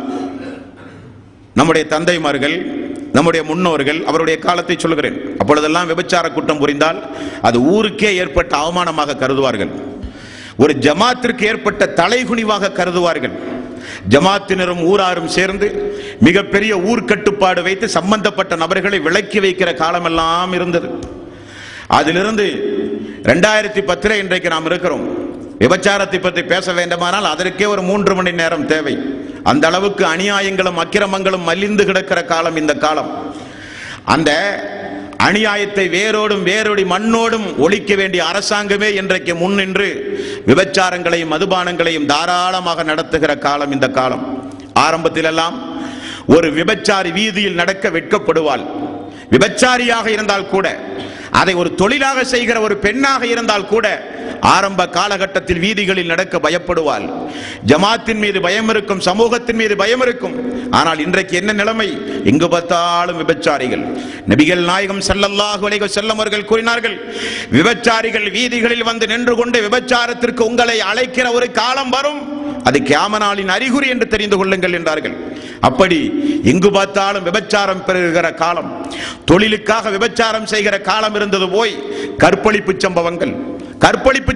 நம்முடைய தந்தைமார்கள், நம்முடைய முன்னோர்கள், அவருடைய காலத்தை சொல்கிறேன், அப்பொழுதெல்லாம் விபச்சார குற்றம் புரிந்தால் அது ஊருக்கே ஏற்பட்ட அவமானமாக கருதுவார்கள். ஒரு ஜமாத்திற்கு ஏற்பட்ட தலைகுனிவாக கருதுவார்கள். ஜமாத்தினரும் ஊராரும் சேர்ந்து மிகப்பெரிய ஊர் கட்டுப்பாடு வைத்து சம்பந்தப்பட்ட நபர்களை விலக்கி வைக்கிற காலமெல்லாம் இருந்தது. அதிலிருந்து 2010 இன்றைக்கு நாம் இருக்கிறோம். விபச்சாரத்தை பற்றி பேச வேண்டுமானால் அதற்கே ஒரு 3 மணி நேரம் தேவை. அந்த அளவுக்கு அநியாயங்களும் அக்கிரமங்களும் மலிந்து கிடக்கிற காலம் இந்த காலம். அந்த அநியாயத்தை வேரோடி மண்ணோடும் ஒழிக்க வேண்டிய அரசாங்கமே இன்றைக்கு முன்னின்று விபச்சாரங்களையும் மதுபானங்களையும் தாராளமாக நடத்துகிற காலம் இந்த காலம். ஆரம்பத்தில் எல்லாம் ஒரு விபச்சாரி வீதியில் நடக்க வெட்கப்படுவாள். விபச்சாரியாக இருந்தால் கூட, அதை ஒரு தொழிலாக செய்கிற ஒரு பெண்ணாக இருந்தால் கூட ஆரம்ப காலகட்டத்தில் வீதிகளில் நடக்க பயப்படுவாள். ஜமாத்தின் மீது பயம் இருக்கும், சமூகத்தின் மீது பயம் இருக்கும். ஆனால் இன்றைக்கு என்ன நிலைமை? எங்கு பார்த்தாலும் விபச்சாரிகள். நபிகள் நாயகம் ஸல்லல்லாஹு அலைஹி வஸல்லம் அவர்கள் கூறினார்கள், விபச்சாரிகள் வீதிகளில் வந்து நின்று கொண்டு விபச்சாரத்திற்கு உங்களை அழைக்கிற ஒரு காலம் வரும், அது கியாம நாளின் அறிகுறி என்று தெரிந்து கொள்ளுங்கள் என்றார்கள். அப்படி எங்கு பார்த்தாலும் விபச்சாரம் பெறுகிற காலம், தொழிலுக்காக விபச்சாரம் செய்கிற காலம் இருந்தது போய் கற்பழிப்பு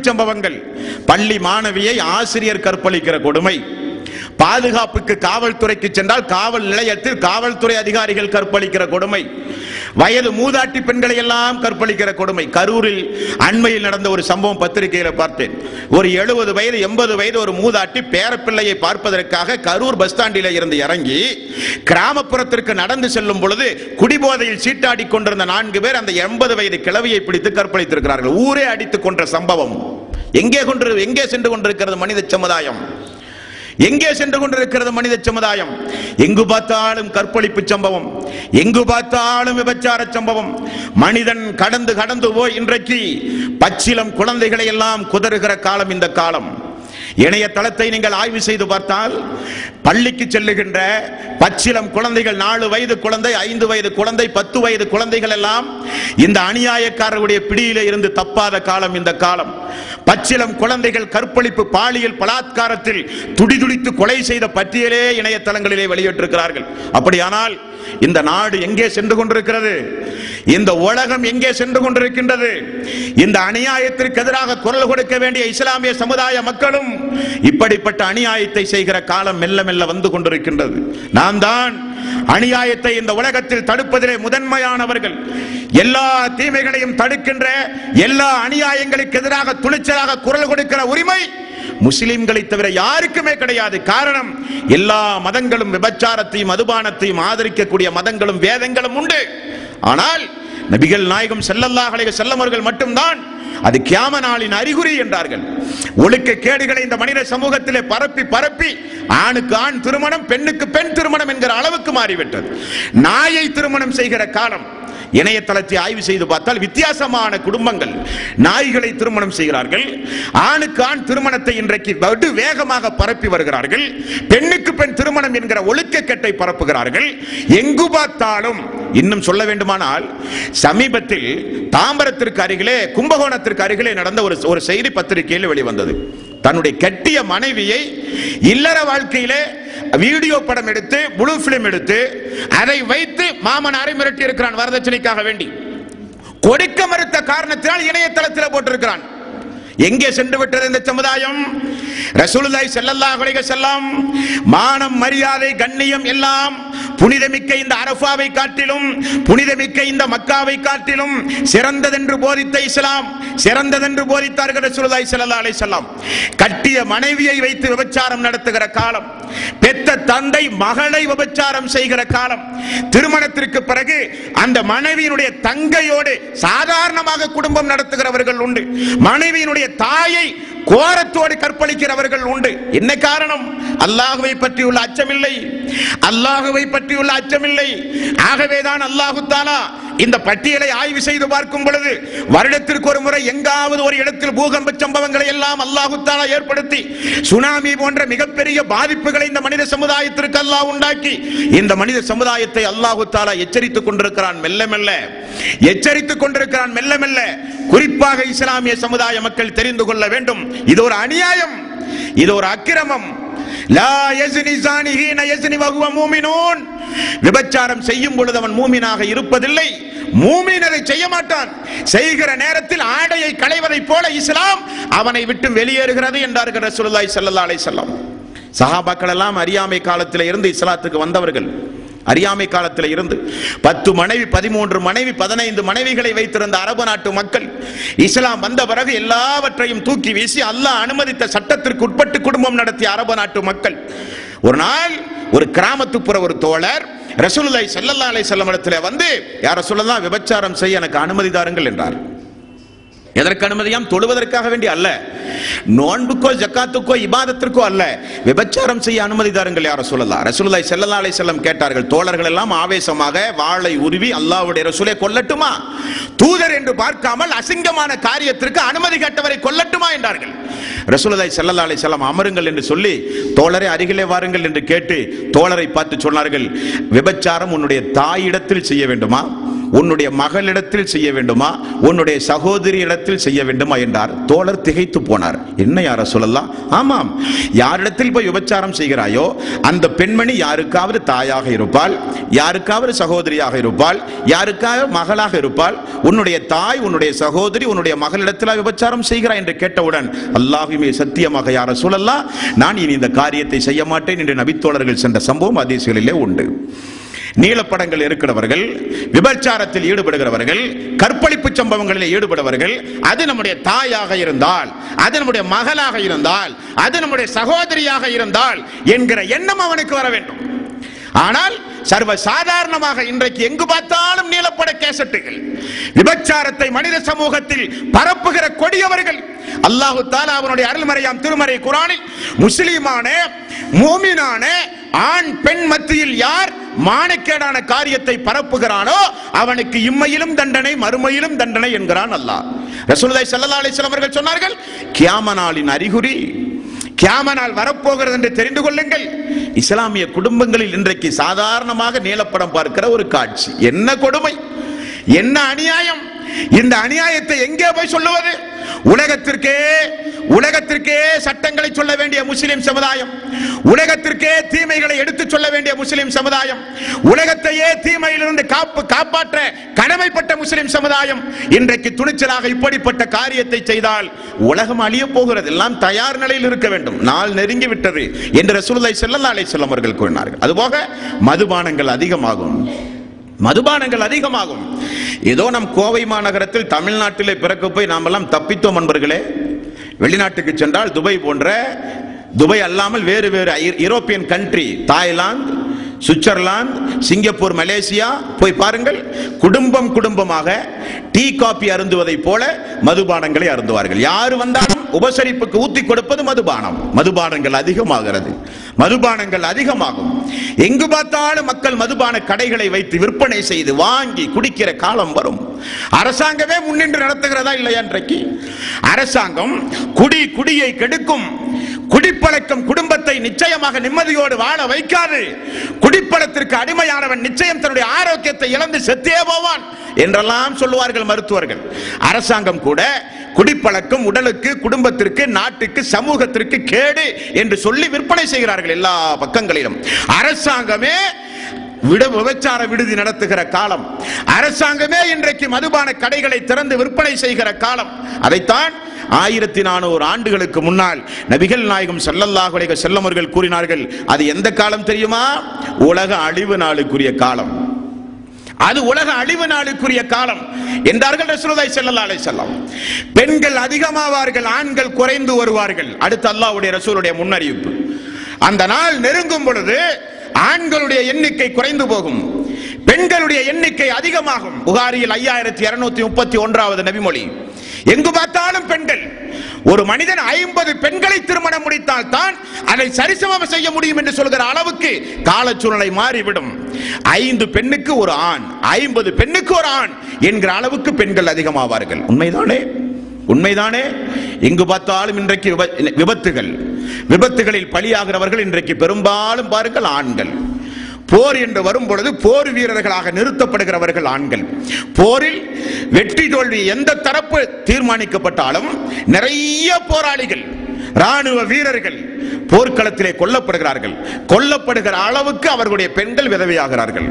சம்பவங்கள், பள்ளி மாணவியை ஆசிரியர் கற்பழிக்கிற கொடுமை, பாதுகாப்புக்கு காவல்துறைக்கு சென்றால் காவல் நிலையத்தில் காவல்துறை அதிகாரிகள் கற்பழிக்கிற கொடுமை, வயது மூதாட்டி பெண்களை எல்லாம் கற்பழிக்கிற கொடுமை. கரூரில் அண்மையில் நடந்த ஒரு சம்பவம் பத்திரிகையில பார்த்தேன். ஒரு 70 வயது 80 வயது ஒரு மூதாட்டி பேரப்பிள்ளையை பார்ப்பதற்காக கரூர் பஸ் ஸ்டாண்டில் இருந்து இறங்கி கிராமப்புறத்திற்கு நடந்து செல்லும் பொழுது குடிபோதையில் சீட்டாடி கொண்டிருந்த 4 பேர் அந்த 80 வயது கிழவியை பிடித்து கற்பழித்திருக்கிறார்கள். ஊரே அடித்துக் கொன்ற சம்பவம். எங்கே சென்று கொண்டிருக்கிறது மனித சமுதாயம்? எங்கே சென்று கொண்டிருக்கிறது மனித சமுதாயம்? எங்கு பார்த்தாலும் கற்பழிப்பு சம்பவம், எங்கு பார்த்தாலும் விபச்சார சம்பவம். மனிதன் கடந்து போய் இன்றைக்கு பச்சிலம் குழந்தைகளை எல்லாம் குதறுகிற காலம் இந்த காலம். இணையதளத்தை நீங்கள் ஆய்வு செய்து பார்த்தால் பள்ளிக்கு செல்லுகின்ற பச்சிலம் குழந்தைகள், 4 வயது குழந்தை, 5 வயது குழந்தை, 10 வயது குழந்தைகள் எல்லாம் இந்த அநியாயக்காரருடைய பிடியிலே இருந்து தப்பாத காலம் இந்த காலம். பச்சிலம் குழந்தைகள் கற்பழிப்பு, பாலியல் பலாத்காரத்தில் துடிதுடித்து கொலை செய்த பட்டியலே இணையதளங்களிலே வெளியிட்டிருக்கிறார்கள். அப்படியானால் இந்த நாடு எங்கே சென்று கொண்டிருக்கிறது? இந்த உலகம் எங்கே சென்று கொண்டிருக்கின்றது? இந்த அநியாயத்திற்கு எதிராக குரல் கொடுக்க வேண்டிய இஸ்லாமிய சமுதாய மக்களும் இப்படிப்பட்ட அநியாயத்தை செய்கிற காலம் மெல்ல மெல்ல வந்து கொண்டிருக்கின்றது. நாம் தான் அநியாயத்தை இந்த உலகத்தில் தடுப்பதிலே முதன்மையானவர்கள். எல்லா தீமைகளையும் தடுக்கின்ற, எல்லா அநியாயங்களுக்கு எதிராக துணிச்சலாக குரல் கொடுக்கிற உரிமை முஸ்லிம்களை தவிர யாருக்குமே கிடையாது. காரணம், எல்லா மதங்களும் விபச்சாரத்தையும் மதுபானத்தையும் ஆதரிக்கக்கூடிய மதங்களும் வேதங்களும் உண்டு. ஆனால் நபிகள் நாயகம் ஸல்லல்லாஹு அலைஹி வஸல்லம் அவர்கள் மட்டும்தான் அது கியாம நாளின் அறிகுறி என்றார்கள். ஒழுக்க கேடுகளை இந்த மனித சமூகத்திலே பரப்பி ஆணுக்கு ஆண் திருமணம், பெண்ணுக்கு பெண் திருமணம் என்கிற அளவுக்கு மாறிவிட்டது. நாயை திருமணம் செய்கிற காலம். இணையதளத்தை ஆய்வு செய்து பார்த்தால் வித்தியாசமான குடும்பங்கள் நாய்களை திருமணம் செய்கிறார்கள். ஆணுக்கு ஆண் திருமணத்தை இன்றைக்கு வெகு வேகமாக பரப்பி வருகிறார்கள். பெண்ணுக்கு பெண் திருமணம் என்கிற ஒழுக்கக்கேட்டை பரப்புகிறார்கள். எங்கு பார்த்தாலும். இன்னும் சொல்ல வேண்டுமானால் சமீபத்தில் தாம்பரத்திற்கு அருகிலே, கும்பகோணத்திற்கு அருகிலே நடந்த ஒரு செய்தி பத்திரிகையில் வெளிவந்தது. தன்னுடைய கட்டிய மனைவியை இல்லற வாழ்க்கையிலே வீடியோ படம் எடுத்து, ப்ளூ பிலிம் எடுத்து, அதை வைத்து மாமனாரை மிரட்டி இருக்கிறான் வரதட்சணைக்காக வேண்டி. கொடுக்க மறுத்த காரணத்தினால் இணையதளத்தில் போட்டிருக்கிறான். எங்கே சென்று விட்டது இந்த சமுதாயம்? ரசூலுல்லாஹி ஸல்லல்லாஹு அலைஹி வஸல்லம் மானம், மரியாதை, கண்ணியம் எல்லாம் புனிதமிக்க இந்த அரஃபாவை காட்டிலும், புனிதமிக்க இந்த மக்காவை காட்டிலும் சிறந்ததென்று போதித்த இஸ்லாம், சிறந்ததென்று போதித்தார்கள் ரசூலுல்லாஹி ஸல்லல்லாஹு அலைஹி வஸல்லம். கட்டிய மனைவியை வைத்து விபச்சாரம் நடத்துகிற காலம், பெத்த தந்தை மகளை விபச்சாரம் செய்கிற காலம், திருமணத்திற்கு பிறகு அந்த மனைவியினுடைய தங்கையோடு சாதாரணமாக குடும்பம் நடத்துகிறவர்கள் உண்டு, மனைவியினுடைய தாயை கோரத்தோடு கற்பழிக்கிறவர்கள் உண்டு. என்ன காரணம்? அல்லாஹ்வை பற்றியுள்ள அச்சமில்லை, அல்லாஹ்வை பற்றியுள்ள அச்சமில்லை. ஆகவேதான் அல்லாஹு தஆலா இந்த பட்டியலை ஆய்வு செய்து பார்க்கும் பொழுது வருடத்திற்கு ஒரு முறை எங்காவது ஒரு இடத்தில் பூகம்ப சம்பவங்களை எல்லாம் அல்லாஹு தஆலா ஏற்படுத்தி சுனாமி போன்ற மிகப்பெரிய பாதிப்புகளை இந்த மனித சமுதாயத்திற்கு அல்லாஹ் உண்டாக்கி இந்த மனித சமுதாயத்தை அல்லாஹு தஆலா எச்சரித்துக் கொண்டிருக்கிறான். மெல்ல மெல்ல எச்சரித்துக் கொண்டிருக்கிறான். மெல்ல மெல்ல குறிப்பாக இஸ்லாமிய சமுதாய மக்கள் தெரிந்து கொள்ள வேண்டும், இது ஒரு அநியாயம், இது ஒரு அக்கிரமம். லா யஸ்னி ஸானி ஹீன யஸ்னி வஹுவ மூமினூன். விபச்சாரம் செய்யும் பொழுது அவன் மூமினாக இருப்பதில்லை. மூமின் அதை செய்ய மாட்டான். செய்கிற நேரத்தில் ஆடையை களைவதைப் போல இஸ்லாம் அவனை விட்டு வெளியேறுகிறது என்றார்கள் ரசூலுல்லாஹி ஸல்லல்லாஹு அலைஹி வஸல்லம். சஹாபாக்கள் எல்லாம் அறியாமை காலத்தில் இருந்து இஸ்லாத்துக்கு வந்தவர்கள். அறியாமை காலத்தில் இருந்து 10 மனைவி 13 மனைவி 15 மனைவிகளை வைத்திருந்த அரபு நாட்டு மக்கள் இஸ்லாம் வந்த பிறகு எல்லாவற்றையும் தூக்கி வீசி அல்லாஹ் அனுமதித்த சட்டத்திற்கு உட்பட்டு குடும்பம் நடத்திய அரபு நாட்டு மக்கள் ஒரு நாள் ஒரு கிராமத்துப்புற ஒரு தோழர் ரசூலுல்லாஹி ஸல்லல்லாஹு அலைஹி வஸல்லம் இடத்திலே வந்து, யா ரசூலல்லாஹ், விபச்சாரம் செய்ய எனக்கு அனுமதி தாருங்கள் என்றார். எதற்கு அனுமதியாம்? தொழுவதற்காக வேண்டிய அல்ல, நோன்புக்கோ ஜக்காத்துக்கோ இபாதத்திற்கோ அல்ல, விபச்சாரம் செய்ய அனுமதி தாருங்கள் யா ரசூலல்லாஹ். ரசூலுல்லாஹி ஸல்லல்லாஹு அலைஹி வஸல்லம் கேட்டார்கள். தோழர்கள் எல்லாம் ஆவேசமாக வாளை உருவி, அல்லாஹ்வுடைய ரசூலை கொல்லட்டுமா? தூதர் என்று பார்க்காமல் அசிங்கமான காரியத்திற்கு அனுமதி கேட்டவரை கொல்லட்டுமா என்றார்கள். ரசூலுல்லாஹி ஸல்லல்லாஹு அலைஹி வஸல்லம் அமருங்கள் என்று சொல்லி, தோழரை அருகிலே வாருங்கள் என்று கேட்டு தோழரை பார்த்து சொன்னார்கள், விபச்சாரம் உன்னுடைய தாயிடத்தில் செய்ய வேண்டுமா, உன்னுடைய மகளிடத்தில் செய்ய வேண்டுமா, உன்னுடைய சகோதரி இடத்தில் செய்ய வேண்டுமா என்றார். தோழர் திகைத்து போனார். என்ன யா ரசூலல்லாஹ்? ஆமாம், யாரிடத்தில் போய் விபச்சாரம் செய்கிறாயோ அந்த பெண்மணி யாருக்காவது தாயாக இருப்பாள், யாருக்காவது சகோதரியாக இருப்பாள், யாருக்காவது மகளாக இருப்பாள். உன்னுடைய தாய், உன்னுடைய சகோதரி, உன்னுடைய மகளிடத்தில் விபச்சாரம் செய்கிறாய் என்று கேட்டவுடன், அல்லாஹ்வே சத்தியமாக யா ரசூலல்லாஹ், நான் இனி இந்த காரியத்தை செய்ய மாட்டேன் என்று நபித்தோழர்கள் சென்ற சம்பவம் ஹதீஸ்களிலே உண்டு. நீலப்படங்கள் இருக்கிறவர்கள், விபச்சாரத்தில் ஈடுபடுகிறவர்கள், கற்பழிப்பு சம்பவங்களில் ஈடுபடுவர்கள், அது நம்முடைய தாயாக இருந்தால், அது நம்முடைய மகளாக இருந்தால், அது நம்முடைய சகோதரியாக இருந்தால் என்கிற எண்ணம் அவனுக்கு வர வேண்டும். ஆனால் சர்வ சாதாரணமாக இன்றைக்கு எங்கு பார்த்தாலும் நீலப்பட கேசட்டுகள், விபச்சாரத்தை மனித சமூகத்தில் பரப்புகிற கொடியவர்கள். அல்லாஹு தஆலா அவனுடைய அருள்மறையாம் திருமறை குர்ஆனில், முஸ்லிமான மூமினான ஆண் பெண் மத்தியில் யார் மானக்கேடான காரியத்தை பரப்புகிறானோ அவனுக்கு இம்மையிலும் தண்டனை மறுமையிலும் தண்டனை என்கிறான் அல்லாஹ். ரசூலுல்லாஹி ஸல்லல்லாஹு அலைஹி வஸல்லம் அவர்கள் சொன்னார்கள், கியாம நாளின் அறிகுறி, கியாம நாள் வரப்போகிறது என்று தெரிந்து கொள்ளுங்கள். இஸ்லாமிய குடும்பங்களில் இன்றைக்கு சாதாரணமாக நீலப்படம் பார்க்கிற ஒரு காட்சி. என்ன கொடுமை, என்ன அநியாயம்! இந்த அநியாயத்தை எங்கே போய் சொல்லுவது? உலகத்திற்கே சட்டங்களை சொல்ல வேண்டிய முஸ்லிம் சமுதாயம், உலகத்திற்கே தீமைகளை எடுத்து சொல்ல வேண்டிய முஸ்லிம் சமுதாயம், உலகத்தையே தீமையிலிருந்து காப்பாற்ற கடமைப்பட்ட முஸ்லிம் சமுதாயம் இன்றைக்கு துணிச்சலாக இப்படிப்பட்ட காரியத்தை செய்தால் உலகம் அழிய போகிறது. எல்லாம் தயார் நிலையில் இருக்க வேண்டும். நாள் நெருங்கி விட்டது என்று ரசூலுல்லாஹி ஸல்லல்லாஹு அலைஹி வஸல்லம் அவர்கள் கூறினார்கள். அதுபோக மதுபானங்கள் அதிகமாகும், மதுபானங்கள் அதிகமாகும். ஏதோ நம் கோவை மாநகரத்தில் தமிழ்நாட்டிலே பிறக்க போய் நாமெல்லாம் தப்பித்தோம் நண்பர்களே. வெளிநாட்டுக்கு சென்றால் துபை அல்லாமல் வேறு வேறு European country, Thailand, Switzerland, Singapore, Malaysia போய் பாருங்கள். குடும்பமாக டீ காபி அருந்துவதை போல மதுபானங்களை அருந்துவார்கள். யாரு வந்தாலும் உபசரிப்புக்கு ஊத்தி கொடுப்பது மதுபானம். மதுபானங்கள் அதிகமாகிறது, மதுபானங்கள் அதிகமாகும். எங்கு பார்த்தாலும் மக்கள் மதுபான கடைகளை வைத்து விற்பனை செய்து வாங்கி குடிக்கிற காலம் வரும். அரசாங்கமே முன்னின்று நடத்துகிறதா இல்லையா? இன்றைக்கு அரசாங்கம் குடியை கெடுக்கும். குடிப்பழக்கம் குடும்பத்தை நிச்சயமாக நிம்மதியோடு வாழ வைக்காது. குடிப்பழத்திற்கு அடிமையானவன் நிச்சயம் தன்னுடைய ஆரோக்கியத்தை இழந்து செத்தே போவான் என்றெல்லாம் சொல்லுவார்கள் மருத்துவர்கள். அரசாங்கம் கூட குடிப்பழக்கம் உடலுக்கு, குடும்பத்திற்கு, நாட்டுக்கு, சமூகத்திற்கு கேடு என்று சொல்லி விற்பனை செய்கிறார்கள் எல்லா பக்கங்களிலும். அரசாங்கமே விபச்சார விடுதி நடத்துகிற காலம், அரசாங்கமே இன்றைக்கு மதுபான கடைகளை திறந்து விற்பனை செய்கிற காலம். அதைத்தான் 1400 ஆண்டுகளுக்கு முன்னால் நபிகள் நாயகம் ஸல்லல்லாஹு அலைஹி வஸல்லம் அவர்கள் கூறினார்கள். அது எந்த காலம் தெரியுமா? உலக அழிவு நாளுக்குரிய காலம். அது உலக அழிவு நாளுக்குரிய காலம் என்றார்கள் ரசூலுல்லாஹி ஸல்லல்லாஹு அலைஹி வஸல்லம். பெண்கள் அதிகமாவார்கள், ஆண்கள் குறைந்து வருவார்கள். அடுத்து அல்லாஹ்வுடைய ரசூலுடைய முன்னறிவிப்பு. அந்த நாள் நெருங்கும் பொழுது ஆண்களுடைய எண்ணிக்கை குறைந்து போகும், பெண்களுடைய எண்ணிக்கை அதிகமாகும். புகாரியில் 5231வது நபிமொழி. எங்கு பார்த்தாலும் பெண்கள். ஒரு மனிதன் 50 பெண்களை திருமணம் முடித்தால் தான் அதை சரிசமம் செய்ய முடியும் என்று சொல்கிற அளவுக்கு காலச்சூழ்நிலை மாறிவிடும். 5 பெண்ணுக்கு ஒரு ஆண், 50 பெண்ணுக்கு ஒரு ஆண் என்கிற அளவுக்கு பெண்கள் அதிகமாவார்கள். உண்மைதானே? உண்மைதானே? எங்கு பார்த்தாலும் இன்றைக்கு விபத்துகளில் பலியாகிறவர்கள் இன்றைக்கு பெரும்பாலும் பாருங்கள் ஆண்கள். போர் என்று வரும் பொழுது போர் வீரர்களாக நிறுத்தப்படுகிறவர்கள் ஆண்கள். போரில் வெற்றி தோல்வி எந்த தரப்பு தீர்மானிக்கப்பட்டாலும் நிறைய போராளிகள், ராணுவ வீரர்கள் போர்க்களத்திலே கொல்லப்படுகிறார்கள். கொல்லப்படுகிற அளவுக்கு அவர்களுடைய பெண்கள் விதவையாகிறார்கள்.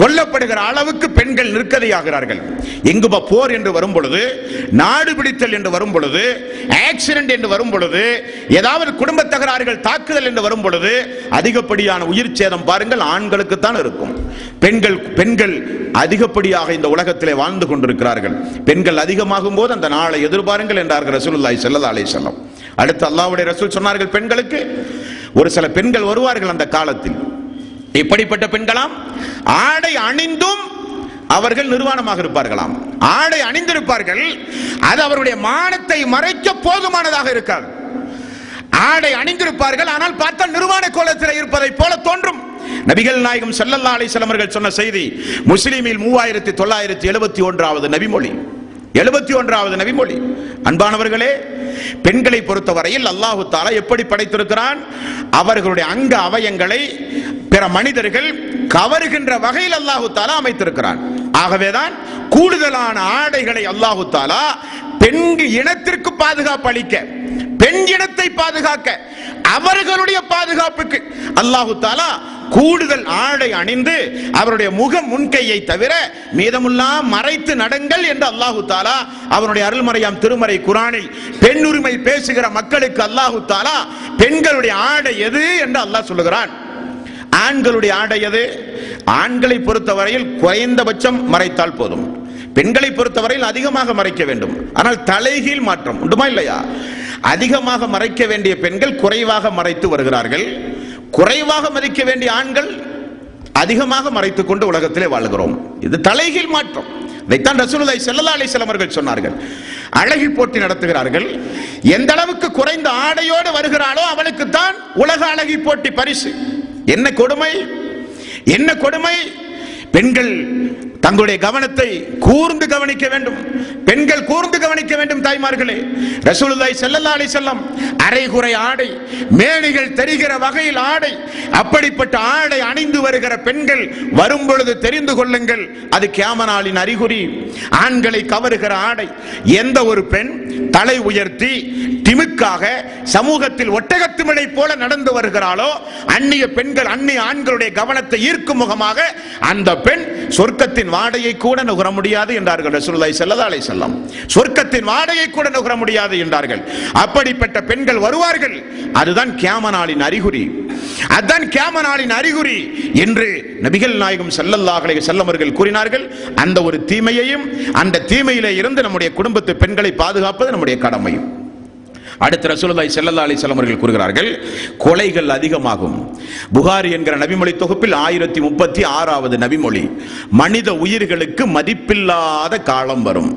கொல்லப்படுகிற அளவுக்கு பெண்கள் நிற்கதையாகிறார்கள். எங்கு போர் என்று வரும் பொழுது, நாடு பிடித்தல் என்று வரும் பொழுது, ஆக்சிடென்ட் என்று வரும் பொழுது, ஏதாவது குடும்ப தகராறுகள், தாக்குதல் என்று வரும் பொழுது அதிகப்படியான உயிர் சேதம் பாருங்கள் ஆண்களுக்கு தான் இருக்கும். பெண்கள் அதிகப்படியாக இந்த உலகத்திலே வாழ்ந்து கொண்டிருக்கிறார்கள். பெண்கள் அதிகமாகும் போது அந்த நாளை எதிர்பாருங்கள் என்றார்கள் ரசூலுல்லாஹி ஸல்லல்லாஹு அலைஹி வஸல்லம். அடுத்து அல்லாஹ்வுடைய ரசூல் சொன்னார்கள், பெண்களுக்கு ஒரு சில பெண்கள் வருவார்கள் அந்த காலத்தில். எப்படிப்பட்ட பெண்களாம்? ஆடை அணிந்தும் அவர்கள் நிர்வாணமாக இருப்பார்களாம். ஆடை அணிந்திருப்பார்கள், அது அவருடைய மானத்தை மறைக்க போதுமானதாக இருக்காது. ஆடை அணிந்திருப்பார்கள், ஆனால் பார்த்தால் நிர்வாண கோலத்தில் இருப்பதை போல தோன்றும். நபிகள் நாயகம் ஸல்லல்லாஹு அலைஹி வஸல்லம் அவர்கள் சொன்ன செய்தி முஸ்லிமில் 3971வது நபிமொழி. 71வது நபிமொழி. அன்பானவர்களே, பெண்களை பொறுத்தவரையில் அல்லாஹு தஆலா எப்படி படைத்திருக்கிறான்? அவர்களுடைய அங்க அவயங்களை பிற மனிதர்கள் கவருகின்ற வகையில் அல்லாஹு தஆலா அமைத்திருக்கிறான். ஆகவேதான் கூடுதலான ஆடைகளை அல்லாஹு தஆலா பெண் இனத்திற்கு பாதுகாப்பு அளிக்க, பெண் இனத்தை பாதுகாக்க, அவர்களுடைய பாதுகாப்புக்கு அல்லாஹு தஆலா கூடுதல் ஆடை அணிந்து அவருடைய முக முன்கையை தவிர மீதமுல்லாம் மறைத்து நடங்கள் என்று அல்லாஹு தஆலா அவருடைய அருள்மறையாம் திருமறை குர்ஆனில் பெண் உரிமை பேசுகிற மக்களுக்கு அல்லாஹு தஆலா பெண்களுடைய ஆடை எது என்று அல்லாஹ் சொல்லுகிறான். ஆண்களுடைய ஆடை எது? ஆண்களை பொறுத்தவரையில் குறைந்தபட்சம் மறைத்தால் போதும். பெண்களை பொறுத்தவரையில் அதிகமாக மறைக்க வேண்டும். ஆனால் தலைகீழ் மாற்றம் உண்டுமா இல்லையா? அதிகமாக மறைக்க வேண்டிய பெண்கள் குறைவாக மறைத்து வருகிறார்கள். குறைவாக மதிக்க வேண்டிய ஆண்கள் அதிகமாக மறைத்துக் கொண்டு உலகத்திலே வாழ்கிறோம். இது தலைகீழ் மாற்றம். இதைத்தான் ரசூலுல்லாஹி ஸல்லல்லாஹு அலைஹி வஸல்லம் அவர்கள் சொன்னார்கள். அழகி போட்டி நடத்துகிறார்கள். எந்த அளவுக்கு குறைந்த ஆடையோடு வருகிறாளோ அவளுக்கு தான் உலக அழகி போட்டி பரிசு. என்ன கொடுமை, என்ன கொடுமை! பெண்கள் தங்களுடைய கவனத்தை கூர்ந்து கவனிக்க வேண்டும். பெண்கள் கூர்ந்து கவனிக்க வேண்டும். தாய்மார்களே, ரசூலுல்லாஹி ஸல்லல்லாஹு அலைஹி வஸல்லம் அரைகுறை ஆடை, மேனிகள் தெரிகிற வகையில் ஆடை, அப்படிப்பட்ட ஆடை அணிந்து வருகிற பெண்கள் வரும் பொழுது தெரிந்து கொள்ளுங்கள், அது கியாமத் நாளின் அறிகுறி. ஆண்களை கவருகிற ஆடை. எந்த ஒரு பெண் தலை உயர்த்தி திமுக்காக சமூகத்தில் ஒட்டகத்துமிழை போல நடந்து வருகிறாளோ, அந்நிய பெண்கள், அந்நிய ஆண்களுடைய கவனத்தை ஈர்க்கும் முகமாக அந்த பெண் சொர்க்கத்தின் வாடையை கூட நுகர முடியாது என்றார்கள் ரசூலுல்லாஹி ஸல்லல்லாஹு அலைஹி வஸல்லம். சொர்க்கத்தின் வாடையை கூட நுகர முடியாது என்றார்கள். அப்படிப்பட்ட பெண்கள் வருவார்கள். அதுதான் கியாமத் நாளின் அறிகுறி. அதுதான் கியாமத் நாளின் அறிகுறி என்று நபிகள் நாயகம் ஸல்லல்லாஹு அலைஹி வஸல்லம் அவர்கள் கூறினார்கள். அந்த ஒரு தீமையையும், அந்த தீமையிலே இருந்து நம்முடைய குடும்பத்து பெண்களை பாதுகாப்பது நம்முடைய கடமை. அடுத்து ரசூலுல்லாஹி ஸல்லல்லாஹு அலைஹி வஸல்லம் அவர்கள் கூறுகிறார்கள், கொலைகள் அதிகமாகும். புகாரி என்கிற நபிமொழி தொகுப்பில் 1036வது நபிமொழி, மனித உயிர்களுக்கு மதிப்பில்லாத காலம் வரும்.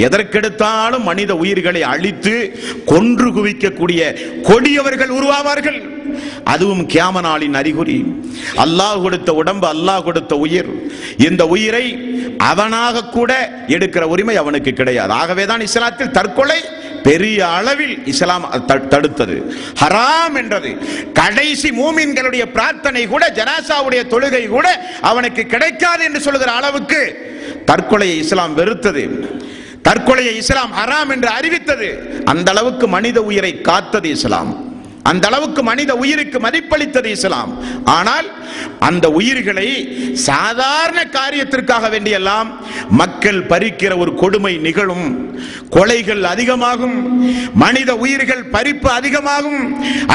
எதற்கெடுத்தாலும் மனித உயிர்களை அழித்து கொன்று குவிக்கக்கூடிய கொடியவர்கள் உருவாவார்கள். அதுவும் கியாமத் நாளின் அறிகுறி. அல்லாஹ் கொடுத்த உடம்பு, அல்லாஹ் கொடுத்த உயிர், இந்த உயிரை அவனாக கூட எடுக்கிற உரிமை அவனுக்கு கிடையாது. ஆகவேதான் இஸ்லாத்தில் தற்கொலை பெரிய அளவில் இஸ்லாம் தடுத்தது, ஹராம் என்றது. கடைசி மூமின்களுடைய பிரார்த்தனை கூட, ஜனாசாவுடைய தொழுகை கூட அவனுக்கு கிடைக்காது என்று சொல்லுகிற அளவுக்கு தற்கொலையை இஸ்லாம் வெறுத்தது. தற்கொலையை இஸ்லாம் ஹராம் என்று அறிவித்தது. அந்த அளவுக்கு மனித உயிரை காத்தது இஸ்லாம். அந்த அளவுக்கு மனித உயிருக்கு மதிப்பளித்தது இஸ்லாம். ஆனால் அந்த உயிர்களை சாதாரண காரியத்திற்காக வேண்டியெல்லாம் மக்கள் பறிக்கிற ஒரு கொடுமை நிகழும். கொலைகள் அதிகமாகும், மனித உயிர்கள் பறிப்பு அதிகமாகும்.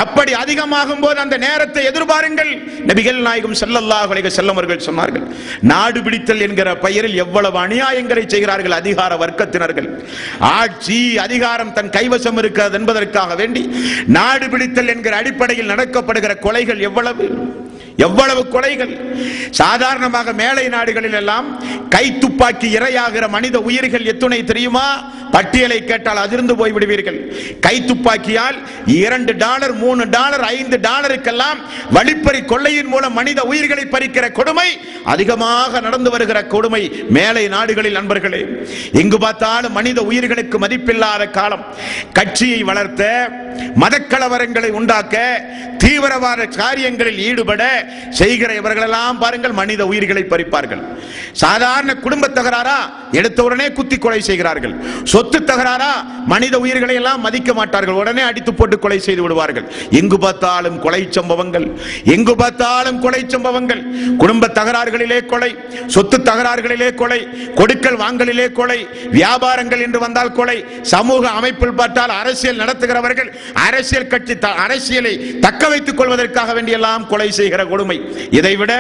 அப்படி அதிகமாகும் போது அந்த நேரத்தை எதிர்பாருங்கள். நபிகள் நாயகம் ஸல்லல்லாஹு அலைஹி வஸல்லம் அவர்கள் சொன்னார்கள், நாடு பிடித்தல் என்கிற பெயரில் எவ்வளவு அநியாயங்களை செய்கிறார்கள் அதிகார வர்க்கத்தினர்கள். ஆட்சி அதிகாரம் தன் கைவசம் இருக்கிறது என்பதற்காக வேண்டி நாடு பிடித்தல் என்கிற அடிப்படையில் நடக்கப்படுகிற கொலைகள் எவ்வளவு கொலைகள்! சாதாரணமாக மேலை நாடுகளில் எல்லாம் கை துப்பாக்கி இரையாகிற மனித உயிர்கள் எத்துணை தெரியுமா? பட்டியலை கேட்டால் அதிர்ந்து போய் விடுவீர்கள். கை துப்பாக்கியால் $2, $3, $5 வழிப்பறி கொள்ளையின் மூலம் மனித உயிர்களை பறிக்கிற கொடுமை அதிகமாக நடந்து வருகிற கொடுமை மேலை நாடுகளில். நண்பர்களே, எங்கு பார்த்தாலும் மனித உயிர்களுக்கு மதிப்பில்லாத காலம். கட்சியை வளர்த்த, மதக்கலவரங்களை உண்டாக்க, தீவிரவாத காரியங்களில் ஈடுபட, செய்கிற இவர்களெல்லாம் பாருங்கள் மனித உயிர்களை பறிப்பார்கள். சாதாரண குடும்ப தகராறா எடுத்தவுடனே குத்தி கொலை செய்கிறார்கள். சொத்து தகராறா மனித உயிர்களை எல்லாம் மதிக்க மாட்டார்கள், உடனே அடித்து போட்டு கொலை செய்து விடுவார்கள். எங்கு பார்த்தாலும் கொலை சம்பவங்கள், எங்கு பார்த்தாலும் கொலை சம்பவங்கள். குடும்ப தகராறுகளிலே கொலை, சொத்து தகராறுகளிலே கொலை, கொடுக்கல் வாங்கலிலே கொலை, வியாபாரங்கள் என்று வந்தால் கொலை, சமூக அமைப்பில் பார்த்தால் அரசியல் நடத்துகிறவர்கள் அரசியல் கட்சி அரசியலை தக்க வைத்துக் கொள்வதற்காக வேண்டியெல்லாம் கொலை செய்கிற கொடுமை. இதைவிட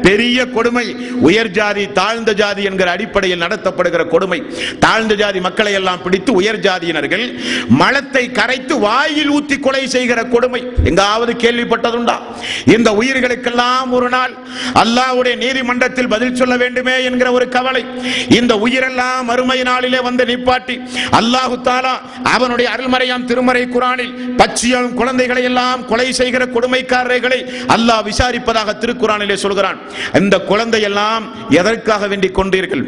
பெரிய கொடுமை உயர் ஜாதி தாழ்ந்த ஜாதி என்கிற அடிப்படையில் நடத்தப்படுகிற கொடுமை. தாழ்ந்த ஜாதி மக்களை எல்லாம் பிடித்து உயர் ஜாதியினர்கள் மலத்தை கரைத்து வாயில் ஊத்தி கொலை செய்கிற கொடுமை எங்காவது கேள்விப்பட்டதுண்டா? இந்த உயிர்களுக்கெல்லாம் ஒரு நாள் அல்லாஹ்வுடைய நீதிமன்றத்தில் பதில் சொல்ல வேண்டுமே என்கிற ஒரு கவலை. இந்த உயிரெல்லாம் மறுமை நாளிலே வந்து நிப்பாட்டி அல்லாஹ் தஆலா அவனுடைய அருள்மறையாம் திருமறை குர்ஆனில் பச்சியம் குழந்தைகளை எல்லாம் கொலை செய்கிற கொடுமைக்காரர்களை அல்லாஹ் விசாரிப்பதாக திருக்குர்ஆனிலே சொல்கிறான். இந்த குழந்தை எல்லாம் எதற்காக வேண்டி கொண்டீர்கள்?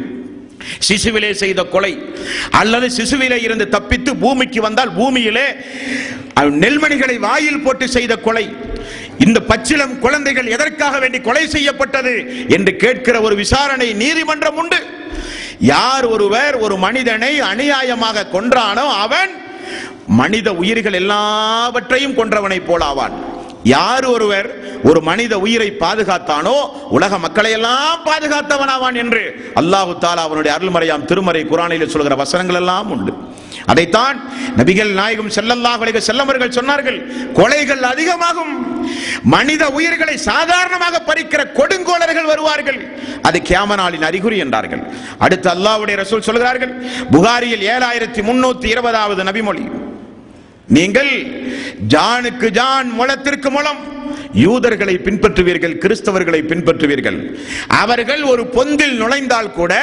சிசுவிலே செய்த கொலை அல்லது சிசுவிலே இருந்து தப்பித்து பூமிக்கு வந்தால் பூமியிலே நெல்மணிகளை வாயில் போட்டு செய்த கொலை. இந்த பச்சிலம் குழந்தைகள் எதற்காக வேண்டி கொலை செய்யப்பட்டது என்று கேட்கிற ஒரு விசாரணை நீதிமன்றம் உண்டு. யார் ஒருவர் ஒரு மனிதனை அநியாயமாக கொன்றானோ அவன் மனித உயிர்கள் எல்லாவற்றையும் கொன்றவனை போலாவான். யார் ஒருவர் ஒரு மனித உயிரை பாதுகாத்தானோ உலக மக்களை எல்லாம் பாதுகாத்தவனாவான் என்று அல்லாஹ் தஆலா அவனுடைய அருள்மறையாம் திருமறை குர்ஆனில் சொல்கிற வசனங்கள் எல்லாம் உண்டு. அதைத்தான் நபிகள் நாயகம் ஸல்லல்லாஹு அலைஹி வஸல்லம் அவர்கள் சொன்னார்கள், கொலைகள் அதிகமாகும், மனித உயிர்களை சாதாரணமாக பறிக்கிற கொடுங்கோலர்கள் வருவார்கள், அது கியாம நாளின் அறிகுறி என்றார்கள். அடுத்து அல்லாஹ்வுடைய ரசூல் சொல்கிறார்கள், புகாரியில் 7320வது நபிமொழி, நீங்கள் ஜானுக்கு ஜான் முளத்திற்கு முளம் யூதர்களை பின்பற்றுவீர்கள், கிறிஸ்தவர்களை பின்பற்றுவீர்கள். அவர்கள் ஒரு பொந்தில் நுழைந்தால் கூட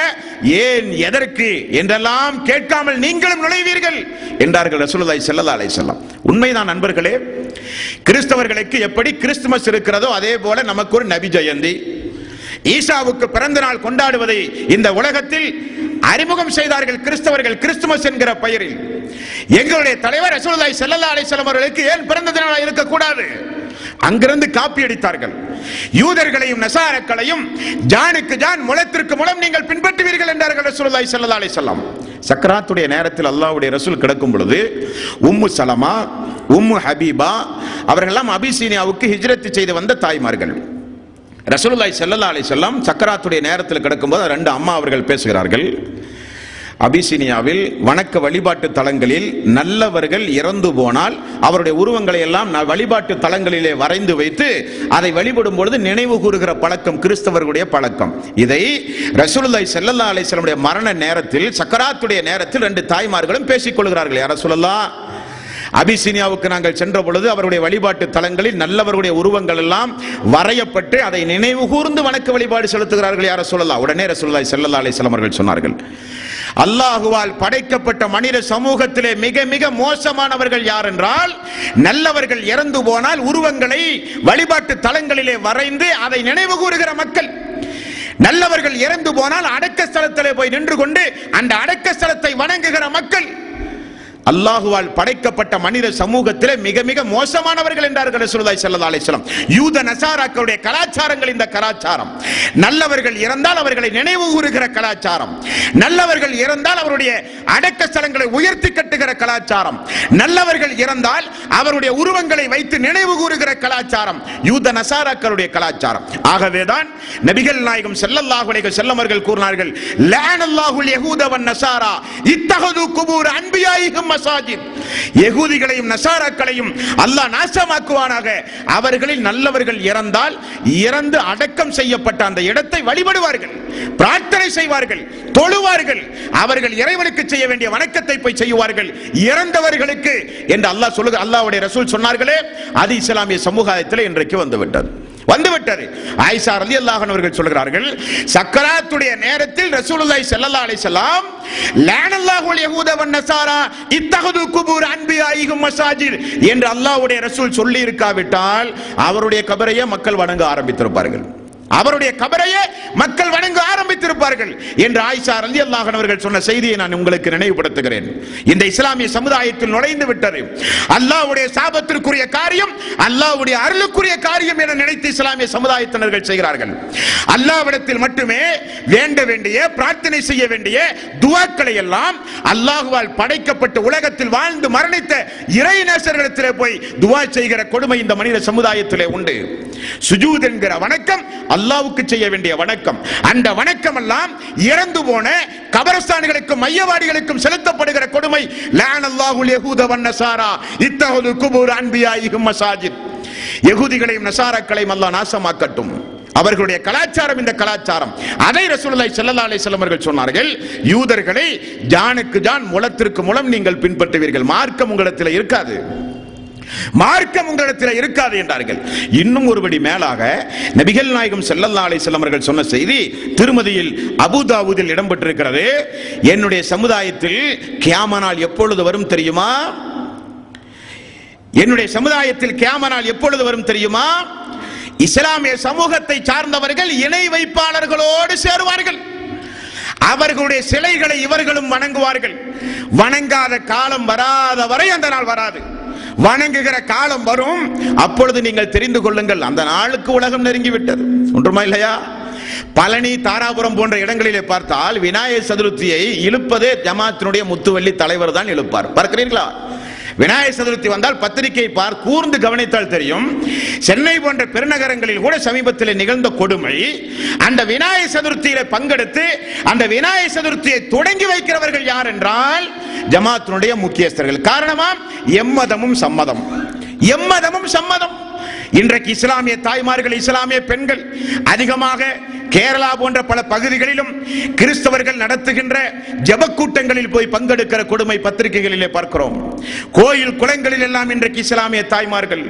ஏன் எதற்கு என்றெல்லாம் கேட்காமல் நீங்களும் நுழைவீர்கள் என்றார்கள் ரசூலுல்லாஹி ஸல்லல்லாஹு அலைஹி வஸல்லம். உண்மைதான் நண்பர்களே, கிறிஸ்தவர்களுக்கு எப்படி கிறிஸ்துமஸ் இருக்கிறதோ அதே போல நமக்கு ஒரு நபி ஜெயந்தி, ஈசாவுக்கு பிறந்த நாள் கொண்டாடுவதை இந்த உலகத்தில் அறிமுகம் செய்தார்கள் கிறிஸ்தவர்கள் கிறிஸ்துமஸ் என்கிற பெயரில். எங்களுடைய தலைவர் ரசூலுல்லாஹி ஸல்லல்லாஹு அலைஹி வஸல்லம் அவர்களுக்கு ஏன் பிறந்த நாள் இருக்கக்கூடாது? அங்கிருந்து காப்பி அடித்தார்கள். யூதர்களையும் நசாரக்களையும் ஜானுக்கு ஜான் முளத்திற்கு முளம் நீங்கள் பின்பற்றுவீர்கள் என்றார்கள் ரசூலுல்லாஹி ஸல்லல்லாஹு அலைஹி வஸல்லம். சக்கராத்துடைய நேரத்தில் அல்லாஹ்வுடைய ரசூல் கிடக்கும் பொழுது உம்மு சலமா, உம்மு ஹபீபா அவர்களெல்லாம் அபிசீனியாவுக்கு ஹிஜ்ரத் செய்து வந்த தாய்மார்கள். ரசூலுல்லாஹி ஸல்லல்லாஹு அலைஹி வஸல்லம் சக்கராத்துடைய நேரத்தில் கிடக்கும்போது ரெண்டு அம்மா அவர்கள் பேசுகிறார்கள். அபிசீனியாவில் வணக்க வழிபாட்டு தலங்களில் நல்லவர்கள் இறந்து போனால் அவருடைய உருவங்களை எல்லாம் வழிபாட்டு தலங்களிலே வரைந்து வைத்து அதை வழிபடும் பொழுது நினைவு கூறுகிற பழக்கம் கிறிஸ்தவர்களுடைய பழக்கம். இதை ரசூலுல்லாஹி ஸல்லல்லாஹு அலைஹி வஸல்லம் மரண நேரத்தில் சக்கராத்துடைய நேரத்தில் ரெண்டு தாய்மார்களும் பேசிக் கொள்கிறார்கள். யா ரசூலல்லாஹ், அபிசீனியாவுக்கு நாங்கள் சென்ற பொழுது அவருடைய வழிபாட்டு தலங்களில் நல்லவர்களுடைய உருவங்கள் எல்லாம் வரையப்பட்டு அதை நினைவு கூர்ந்து வணக்க வழிபாடு செலுத்துகிறார்கள். யா ரசூலல்லாஹ். உடனே ரசூலுல்லாஹி ஸல்லல்லாஹு அலைஹி வஸல்லம் அவர்கள் சொன்னார்கள், அல்லாஹுவால் படைக்கப்பட்ட மனித சமூகத்திலே மிக மிக மோசமானவர்கள் யார் என்றால், நல்லவர்கள் இறந்து போனால் உருவங்களை வழிபாட்டு தலங்களிலே வரைந்து அதை நினைவு கூறுகிற மக்கள். நல்லவர்கள் இறந்து போனால் அடக்க ஸ்தலத்திலே போய் நின்று கொண்டு அந்த அடக்க ஸ்தலத்தை வணங்குகிற மக்கள். அல்லாஹுவால் படைக்கப்பட்ட மனித சமூகத்திலே மிக மிக மோசமானவர்கள் என்றார்கள் ரசூலுல்லாஹி ஸல்லல்லாஹு அலைஹி வஸல்லம். யூத நசாராக்களுடைய கலாச்சாரங்கள் இந்த கலாச்சாரம். நல்லவர்கள் இறந்தால் அவர்களை நினைவு கூறுகிற கலாச்சாரம், நல்லவர்கள் இறந்தால் அவருடைய அடக்க ஸ்தலங்களை உயர்த்தி கட்டுகிற கலாச்சாரம், நல்லவர்கள் இறந்தால் அவருடைய உருவங்களை வைத்து நினைவு கூறுகிற கலாச்சாரம் யூத நசாராக்களுடைய கலாச்சாரம். ஆகவேதான் நபிகள் நாயகம் ஸல்லல்லாஹு அலைஹி வஸல்லம் அவர்கள் கூறினார்கள், லஅனல்லாஹுல் யஹூத வன் நசாரா இத்தஹது குபூர் அன்பியாயிஹிம் மசாஜித். யகூதிகளையும் நசாராக்களையும் அல்லாஹ் நாசமாக்குவானாக. அவர்களில் நல்லவர்கள் இறந்தால் இறந்து அடக்கம் செய்யப்பட்ட அந்த இடத்தை வழிபடுவார்கள், பிரார்த்தனை செய்வார்கள், தொழுவார்கள், அவர்கள் இறைவனுக்கு செய்ய வேண்டிய வணக்கத்தை போய் செய்வார்கள் இறந்தவர்களுக்கு என்று அல்லாஹ் சொல்லுங்க. அல்லாஹ்வுடைய ரசூல் சொன்னார்களே, அது இஸ்லாமிய சமூகத்தில் இன்றைக்கு வந்துவிட்டது. ஆயிஷா ரலியல்லாஹு அன்ஹா அவர்கள் சொல்கிறார்கள், சக்கராத்துடைய நேரத்தில் ரசூலுல்லாஹி ஸல்லல்லாஹு அலைஹி வஸல்லம் லஅனல்லாஹுல் யஹூத வன் நஸாரா இத்தஹது குபூர் அன்பியாயிஹிம் மசாஜித் என்று அல்லாஹ்வுடைய ரசூல் சொல்லி இருக்காவிட்டால் அவருடைய கபரையே மக்கள் வணங்க ஆரம்பித்திருப்பார்கள். அவருடைய கபரையே மக்கள் வணங்க ஆரம்பித்திருப்பார்கள் என்று ஆயிஷா ரலியல்லாஹு அன்ஹா அவர்கள் சொன்ன செய்தியை நான் உங்களுக்கு நினைவுபடுத்துகிறேன். இந்த இஸ்லாமிய சமுதாயத்தில் நுழைந்து விட்டது. அல்லாஹ்வுடைய சாபத்திற்குரிய காரியம் அல்லாஹ்வுடைய அருளுக்குரிய காரியம் என நினைத்து இஸ்லாமிய சமுதாயத்தினர்கள் செய்கிறார்கள். அல்லாஹ்விடத்தில் மட்டுமே வேண்ட வேண்டிய, பிரார்த்தனை செய்ய வேண்டிய துஆக்களை எல்லாம் அல்லாஹ்வால் படைக்கப்பட்ட உலகத்தில் வாழ்ந்து மரணித்த இறைநேசர்களிடத்திலே போய் துஆ செய்கிற கொடுமை இந்த மனித சமுதாயத்திலே உண்டு. சுஜூத் என்கிற வணக்கம் அல்லாஹ்வுக்கு செய்ய வேண்டிய வணக்கம். அந்த வணக்கம் எல்லாம் இறந்து போன கபரஸ்தான்களுக்கும் மையவாடிகளுக்கும் செலுத்தப்படுகிற கொடுமை. லஅனல்லாஹுல் யஹூத வன் நஸாரா இத்தஹது குபூர் அன்பியாஇஹிம் மசாஜித். யகூதிகளையும் நஸாராக்களையும் அல்லாஹ் நாசமாக்கட்டும். அவர்களுடைய கலாச்சாரம் இந்த கலாச்சாரம். அதை ரசூலுல்லாஹி ஸல்லல்லாஹு அலைஹி வஸல்லம் அவர்கள் சொன்னார்கள், யூதர்களை ஜானுக்கு ஜான், முளத்திற்கு முளம் நீங்கள் பின்பற்றுவீர்கள், மார்க்கம் உங்களிடத்தில் இருக்காது, மார்க்கம் உங்களிடத்தில் இருக்காது என்றார்கள். இன்னும் ஒருபடி மேலாக நபிகள் நாயகம் ஸல்லல்லாஹு அலைஹி வஸல்லம் அவர்கள் சொன்ன செய்தி திருமதியில் அபூதாவூதில் இடம்பெற்றிருக்கிறது. என்னுடைய சமுதாயத்தில் கியாமத் நாள் எப்பொழுது வரும் தெரியுமா? என்னுடைய சமுதாயத்தில் கியாமத் நாள் எப்பொழுது வரும் தெரியுமா? இஸ்லாமிய சமூகத்தை சார்ந்தவர்கள் இணை வைப்பாளர்களோடு சேருவார்கள். அவர்களுடைய சிலைகளை இவர்களும் வணங்குவார்கள். வணங்காத காலம் வராத வரை அந்த நாள் வராது. வணங்குகிற காலம் வரும், அப்பொழுது நீங்கள் தெரிந்து கொள்ளுங்கள், அந்த நாளுக்கு உலகம் நெருங்கிவிட்டது. ஒன்றுமா இல்லையா? பழனி, தாராபுரம் போன்ற இடங்களிலே பார்த்தால் விநாயகர் சதுர்த்தியை இழுப்பதே ஜமாத்தினுடைய முத்துவள்ளி தலைவர் தான் இழுப்பார். பார்க்கிறீர்களா? விநாயகர் சதுர்த்தி வந்தால் பத்திரிகை கூர்ந்து கவனித்தால் தெரியும். சென்னை போன்ற பெருநகரங்களில் கூட சமீபத்தில் நிகழ்ந்த கொடுமை, அந்த விநாயகர் சதுர்த்தியில பங்கெடுத்து அந்த விநாயகர் சதுர்த்தியை தொடங்கி வைக்கிறவர்கள் யார் என்றால் ஜமாத்தினுடைய முக்கியஸ்தர்கள். காரணமாம் எம்மதமும் சம்மதம், எம்மதமும் சம்மதம். இன்றைக்கு இஸ்லாமிய தாய்மார்கள், இஸ்லாமிய பெண்கள் அதிகமாக கேரளா போன்ற பல பகுதிகளிலும் கிறிஸ்தவர்கள் நடத்துகின்ற ஜெபக்கூட்டங்களில் போய் பங்கெடுக்கிற கொடுமை பத்திரிகைகளிலே பார்க்கிறோம். கோயில் குளங்களில் எல்லாம் இன்றைக்கு இஸ்லாமிய தாய்மார்கள்.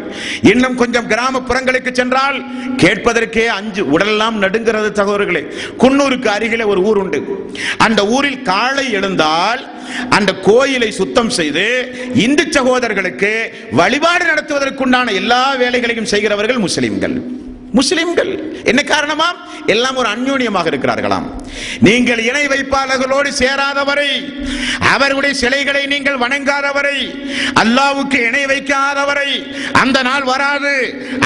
இன்னும் கொஞ்சம் கிராமப்புறங்களுக்கு சென்றால் கேட்பதற்கே உடலெல்லாம் நடுங்கிறது சகோதரர்களே. குன்னூருக்கு அருகிலே ஒரு ஊர் உண்டு. அந்த ஊரில் காலை எழுந்தால் அந்த கோயிலை சுத்தம் செய்து இந்து சகோதரர்களுக்கு வழிபாடு நடத்துவதற்குண்டான எல்லா வேலைகளையும் செய்கிறவர்கள் முஸ்லிம்கள். முஸ்லிம்கள் என்ன காரணமா? எல்லாம் ஒரு அந்யோன்யமாக இருக்கிறார்களாம். நீங்கள் இணை வைப்பாளர்களோடு சேராதவரை, அவர்களுடைய சிலைகளை நீங்கள் வணங்காதவரை, அல்லாஹ்வுக்கு இணை வைக்காதவரை அந்த நாள் வராது.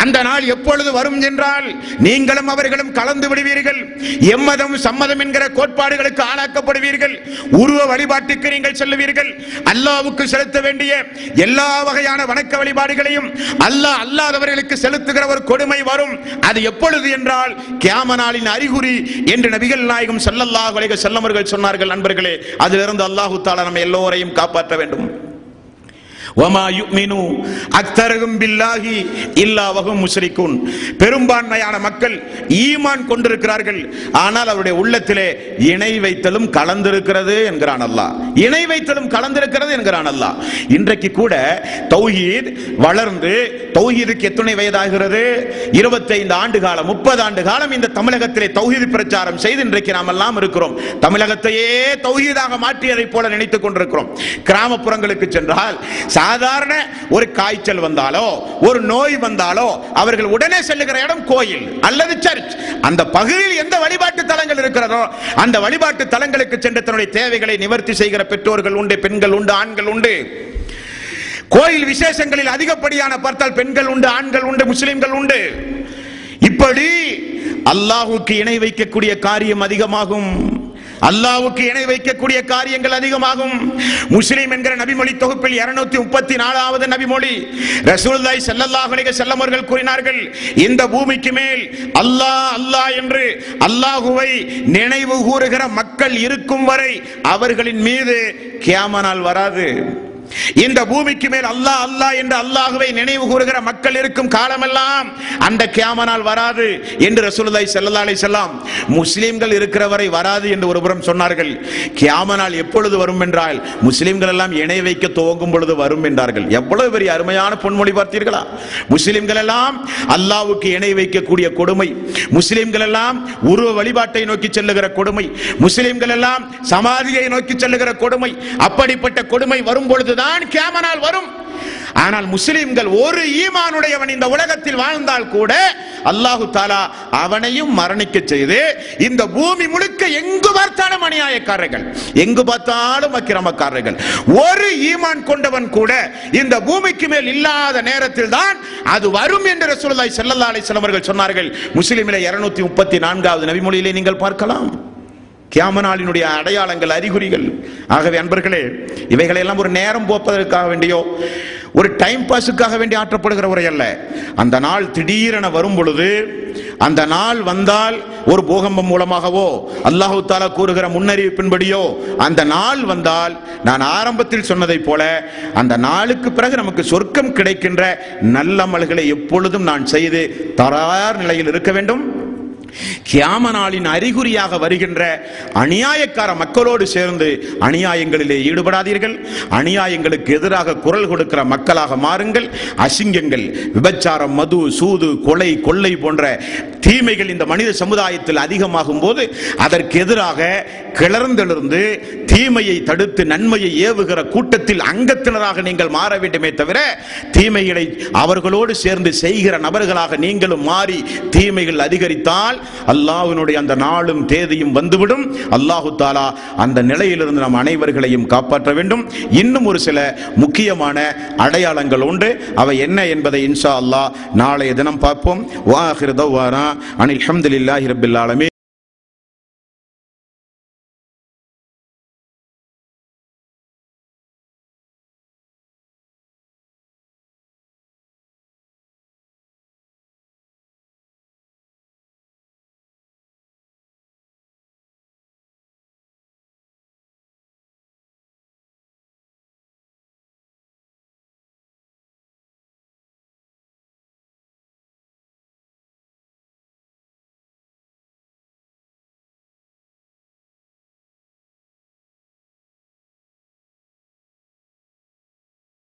அந்த நாள் எப்பொழுது வரும் என்றால் நீங்களும் அவர்களும் கலந்து விடுவீர்கள். எம்மதம் சம்மதம் என்கிற கோட்பாடுகளுக்கு ஆளாக்கப்படுவீர்கள். உருவ வழிபாட்டுக்கு நீங்கள் செல்லுவீர்கள். அல்லாஹ்வுக்கு செலுத்த வேண்டிய எல்லா வகையான வணக்க வழிபாடுகளையும் அல்லாஹ் அல்லாதவர்களுக்கு செலுத்துகிற ஒரு கொடுமை வரும். அது எப்பொழுது என்றால் கியாமத் நாளின் அறிகுறி என்று நபிகள் நாயகம் ஸல்லல்லாஹு அலைஹி வஸல்லம் அவர்கள் சொன்னார்கள். நண்பர்களே, அதிலிருந்து அல்லாஹ் தஆலா நம்ம எல்லோரையும் காப்பாற்ற வேண்டும். வமா யுமினு அக்தருஹும் பில்லாஹி இல்லா வஹும் முஷ்ரிகூன். பெரும்பான்மையான மக்கள் ஈமான் கொண்டிருக்கிறார்கள், ஆனால் அவருடைய உள்ளத்திலே இணை வைத்தலும் கலந்திருக்கிறது என்கிறான் அல்லாஹ். இணை வைத்தலும் கலந்திருக்கிறது என்கிறான் அல்லாஹ். இன்றைக்கு கூட தௌஹீத் வளர்ந்து, தௌஹீதுக்கு எத்தனை வயதாகிறது? 25 ஆண்டு காலம், 30 ஆண்டு காலம் இந்த தமிழகத்திலே தௌஹீத் பிரச்சாரம் செய்து இன்றைக்கு நாம் எல்லாம் இருக்கிறோம். தமிழகத்தையே தௌஹீதாக மாற்றியதைப் போல நினைத்துக் கொண்டிருக்கிறோம். கிராமப்புறங்களுக்கு சென்றால் சாதாரண ஒரு காய்ச்சல் வந்தாலோ ஒரு நோய் வந்தாலோ அவர்கள் உடனே செல்லுகிற இடம் கோயில் அல்லது சர்ச். அந்த பகுதியில் எந்த வழிபாட்டு தலங்கள் இருக்கிறதோ அந்த வழிபாட்டு தலங்களுக்கு சென்று தன்னுடைய தேவைகளை நிவர்த்தி செய்கிற பெற்றோர்கள் உண்டு, பெண்கள் உண்டு, ஆண்கள் உண்டு. கோயில் விசேஷங்களில் அதிகப்படியான பார்த்தால் பெண்கள் உண்டு, ஆண்கள் உண்டு, முஸ்லிம்கள் உண்டு. இப்படி அல்லாஹ்வுக்கு இணை வைக்கக்கூடிய காரியம் அதிகமாகும். அல்லாஹ்வுக்கு இணை வைக்கக்கூடிய காரியங்கள் அதிகமாகும். முஸ்லிம் என்கிற நபிமொழி தொகுப்பில் 234வது நபிமொழி ரசூலுல்லாஹி ஸல்லல்லாஹு அலைஹி வஸல்லம் அவர்கள் கூறினார்கள், இந்த பூமிக்கு மேல் அல்லாஹ் அல்லாஹ் என்று அல்லாஹ்வை நினைவு கூறுகிற மக்கள் இருக்கும் வரை அவர்களின் மீது கியாமத் நாள் வராது. இந்த பூமிக்கு மேல் அல்லாஹ் அல்லாஹ் என்று அல்லாஹ்வை நினைவு கூறுகிற மக்கள் இருக்கும் காலமெல்லாம் அந்த கியாமத் நாள் வராது என்று ரசூலுல்லாஹி ஸல்லல்லாஹு அலைஹி வஸல்லம் முஸ்லிம்கள் இருக்கிற வரை வராது என்று ஒருபுறம் சொன்னார்கள். கியாமத் நாள் எப்பொழுது வரும் என்றால் முஸ்லிம்கள் எல்லாம் இணை வைக்க துவங்கும் பொழுது வரும் என்றார்கள். எவ்வளவு பெரிய அருமையான பொன்மொழி பார்த்தீர்களா? முஸ்லிம்கள் எல்லாம் அல்லாஹ்வுக்கு இணை வைக்கக்கூடிய கொடுமை, முஸ்லிம்கள் எல்லாம் உருவ வழிபாட்டை நோக்கி செல்லுகிற கொடுமை, முஸ்லிம்கள் எல்லாம் சமாதியை நோக்கி செல்லுகிற கொடுமை, அப்படிப்பட்ட கொடுமை வரும் பொழுது தான் கியாமத் நாள் வரும். ஆனால் முஸ்லிம்கள் ஒரு ஈமானுடையவன் இந்த உலகத்தில் வாழ்ந்தால் கூட அல்லாஹு தாலா அவனையும் மரணிக்க செய்து இந்த பூமி முழுக்க எங்கு பார்த்தாலும் அநியாயக்காரர்கள், எங்கு பார்த்தாலும் அக்கிரமக்காரர்கள், ஒரு ஈமான் கொண்டவன் கூட இந்த பூமிக்கு மேல் இல்லாத நேரத்தில் தான் அது வரும் என்று ரசூலுல்லாஹி ஸல்லல்லாஹு அலைஹி வஸல்லம் அவர்கள் சொன்னார்கள். முஸ்லிமிலே 234வது நபிமொழியிலே நீங்கள் பார்க்கலாம் கியாமத் நாளினுடைய அடையாளங்கள், அறிகுறிகள். ஆகவே அன்பர்களே, இவைகளெல்லாம் ஒரு நேரம் போப்பதற்காக வேண்டியோ ஒரு டைம் பாஸுக்காக வேண்டி ஆற்றப்படுகிற உரை அல்ல. அந்த நாள் திடீரென வரும் பொழுது, அந்த நாள் வந்தால் ஒரு பூகம்பம் மூலமாகவோ அல்லாஹ் தஆலா கூறுகிற முன்னறிவிப்பின்படியோ அந்த நாள் வந்தால், நான் ஆரம்பத்தில் சொன்னதை போல அந்த நாளுக்கு பிறகு நமக்கு சொர்க்கம் கிடைக்கின்ற நல்லமல்களை எப்பொழுதும் நான் செய்து தயார் நிலையில் இருக்க வேண்டும். கியாமத் நாளின் அறிகுறியாக வருகின்ற அநியாயக்கார மக்களோடு சேர்ந்து அநியாயங்களிலே ஈடுபடாதீர்கள். அநியாயங்களுக்கு எதிராக குரல் கொடுக்கிற மக்களாக மாறுங்கள். அசிங்கங்கள், விபச்சாரம், மது, சூது, கொலை, கொள்ளை போன்ற தீமைகள் இந்த மனித சமுதாயத்தில் அதிகமாகும் போது அதற்கு எதிராக கிளர்ந்தெழுந்து தீமையை தடுத்து நன்மையை ஏவுகிற கூட்டத்தில் அங்கத்தினராக நீங்கள் மாற வேண்டுமே தவிர, தீமைகளை அவர்களோடு சேர்ந்து செய்கிற நபர்களாக நீங்களும் மாறி தீமைகள் அதிகரித்தால் அல்லாஹ்வினுடைய அந்த நாளும் தேதியும் வந்துவிடும். அல்லாஹு தாலா அந்த நிலையிலிருந்து நம் அனைவர்களையும் காப்பாற்ற வேண்டும். இன்னும் ஒரு சில முக்கியமான அடையாளங்கள் உண்டு. அவை என்ன என்பதை இன்ஷா அல்லாஹ் நாளைய தினம் பார்ப்போம். வா ஆகிரு தஅவானா அனில் ஹம்துலில்லாஹி ரப்பில் ஆலமீன்.